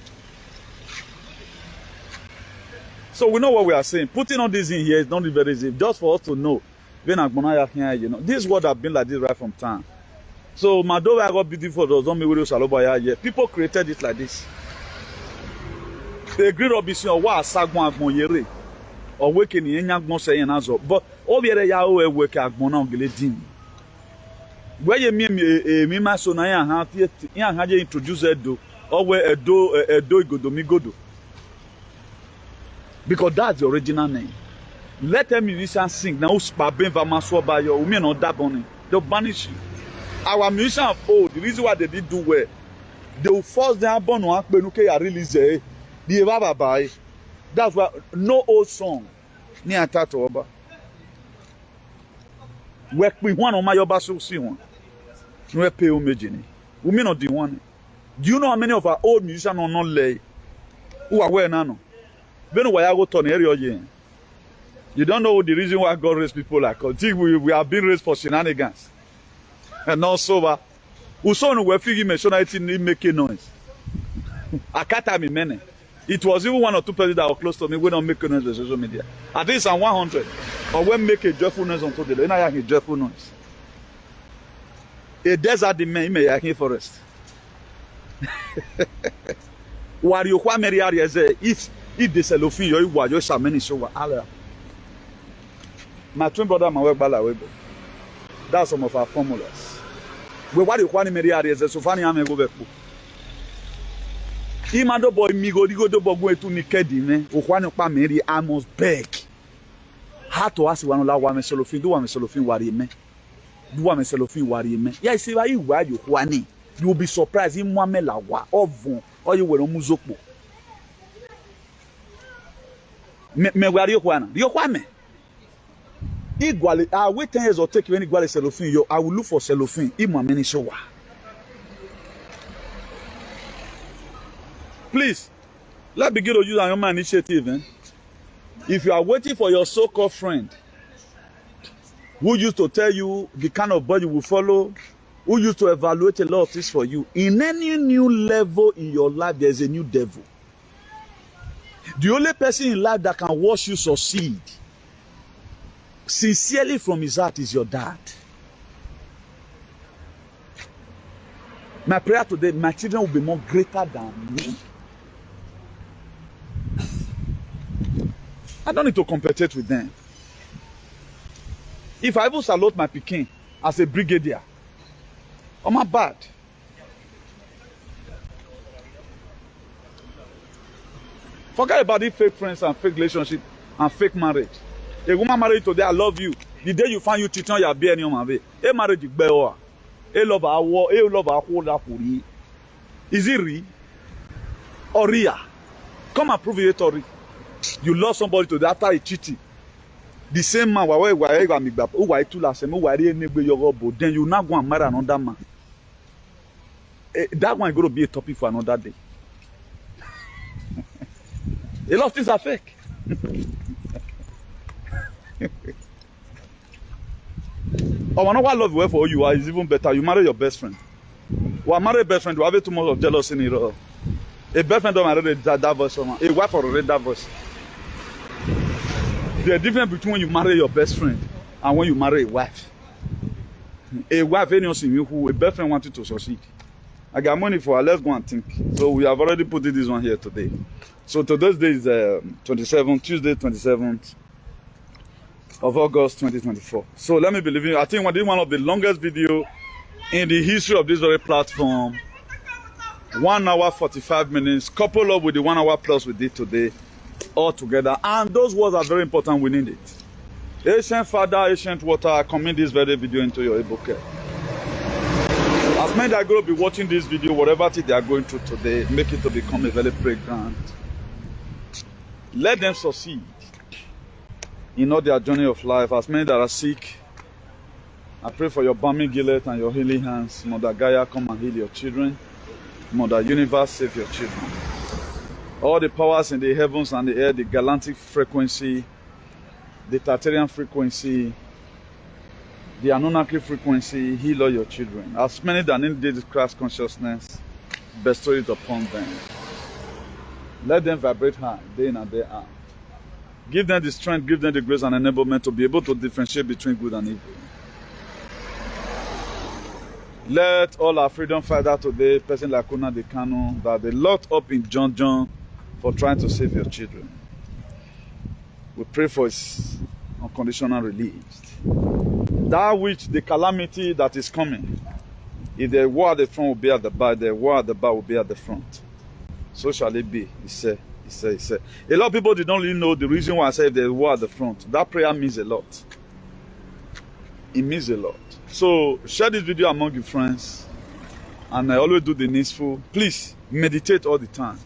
So we know what we are saying. Putting all this in here is not very easy. Just for us to know. When Agbonaya here, you know, this word have been like this right from time. So Madova got beautiful does not mean Salobaya yet. People created it like this. They agree Robinson or what Sagwan Agbonyere or waking in Yagbon saying as well. But all the other Yahweh work Agbona Giledim. Where you mean me Masonaya had introduced Edo or where Edo Godomigodo. Because that's the original name. Let them musicians sing. Now, Spabin Vamaswaba, your women on that bonnet. They'll banish you. Our musicians of old, the reason why they did do well, they will force their bond on Benuke release the Baba. That's why no old song near Tatoba. Work with one on my Yobaso see one. No pay homage. Women not the one. Do you know how many of our old musicians are not lay? Who are where now? You don't know the reason why God raised people like us. We have been raised for shenanigans. And not sober. We saw no figure mentionality making noise. I can't have many. It was even one or two people that were close to me. We don't make noise on social media. At least I'm 100. Or when make a joyful noise on social media. I a joyful noise. A desert the man may have forest. What you want me to say if the cellophane you are just a many show Allah. My twin brother, my work balawego. That's some of our formulas. We what you want me to say so funny I'm go back. Imado boy mi go do boy to me kedi me. O kwani pa me I must beg. How to ask one la wa me cellophane do wa me cellophane wari me. Do wa me cellophane wari me. Yeah, see why you kwani. You will be surprised in one me la wa ovon or you will muzokpo. Me where you kwana? You kwame. Igually, I wait 10 years or take you any igual cellophane. I will look for cellophane. Ima many show. Please, let's begin to use our own initiative. Eh? If you are waiting for your so-called friend who used to tell you the kind of body you will follow, who used to evaluate a lot of things for you, in any new level in your life, there is a new devil. The only person in life that can watch you succeed sincerely from his heart is your dad. My prayer today, my children will be more greater than me. I don't need to compete with them. If I even salute my Peking as a brigadier, I'm not bad. Forget about the fake friends and fake relationship and fake marriage. A woman married today, I love you. The day you find you cheating on your being your man, a marriage is better. A love our war, a love our hold up for you. Is it real or real? Come and prove it or real. You love somebody today after he cheating. The same man, then you now go and marry another man. That one is going to be a topic for another day. A lot of things are fake. Oh, I know what love you for you are is even better. You marry your best friend. Well, marry a best friend, you have too much of jealousy in it. A best friend don't marry that voice. A wife already that voice. The difference between when you marry your best friend and when you marry a wife. A wife, anything who a best friend wanted to succeed. I got money for her. Let's go and think. So we have already put this one here today. So today's day is 27th, Tuesday 27th of August 2024. So let me believe you. I think one of the longest video in the history of this very platform. 1 hour 45 minutes, coupled up with the 1 hour plus we did today. all together. And those words are very important. We need it. Ancient Father, ancient water, I commit this very video into your able care. As many that are going to be watching this video, whatever thing they are going through today, make it to become a very pregnant. Let them succeed in all their journey of life. As many that are sick, I pray for your balmy gillet and your healing hands. Mother Gaia, come and heal your children. Mother Universe, save your children. All the powers in the heavens and the air, the galactic frequency, the Tartarian frequency, the Anunnaki frequency, heal all your children. As many that need this Christ consciousness, bestow it upon them. Let them vibrate high, day in and day out. Give them the strength, give them the grace and enablement to be able to differentiate between good and evil. Let all our freedom fighters today, person like Kuna the Kano, that they locked up in John for trying to save your children. We pray for his unconditional release. That which, the calamity that is coming, if the war at the front will be at the back, the war at the back will be at the front. So shall it be, he said. A lot of people did not really know the reason why I said the war at the front. That prayer means a lot. It means a lot. So share this video among your friends, and I always do the needful. Please meditate all the time,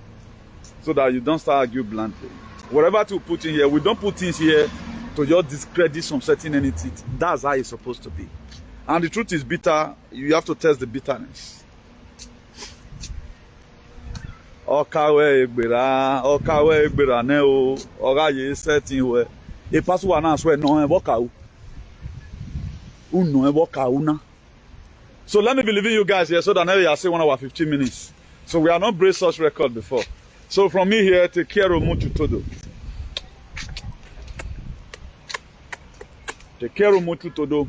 so that you don't start arguing bluntly. Whatever to put in here, we don't put things here to just discredit some certain entity. That's how it's supposed to be. And the truth is bitter. You have to test the bitterness. Okawe egbera ne o oga ye setting we. E pasu wa na so no e boka u. Uno e boka una. So let me be leaving you guys here so that now you are saying 1 hour 15 minutes. So we are not break such record before. So from me here, take care of Mutu Todo. Take care of Mutu Todo.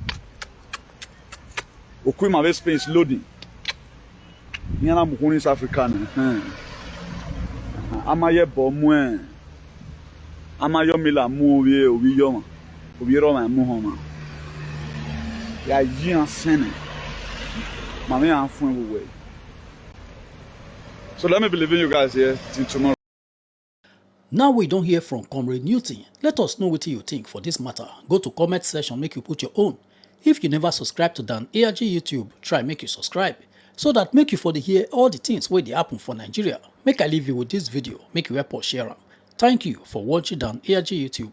Okui ma Spain is loading. Yana mukuni is African. Amaye bomwe. Amayo mila muwe ubiyoma. Ubiyoma muhoma. Ya jian sene. Mami anfun we. So let me be leaving you guys here till tomorrow. Now we don't hear from Comrade Newton. Let us know what you think for this matter. Go to comment section, make you put your own. If you never subscribe to Dan ARG YouTube, try make you subscribe. So that make you for the hear all the things where they happen for Nigeria. Make I leave you with this video, make you help us share them. Thank you for watching Dan ARG YouTube.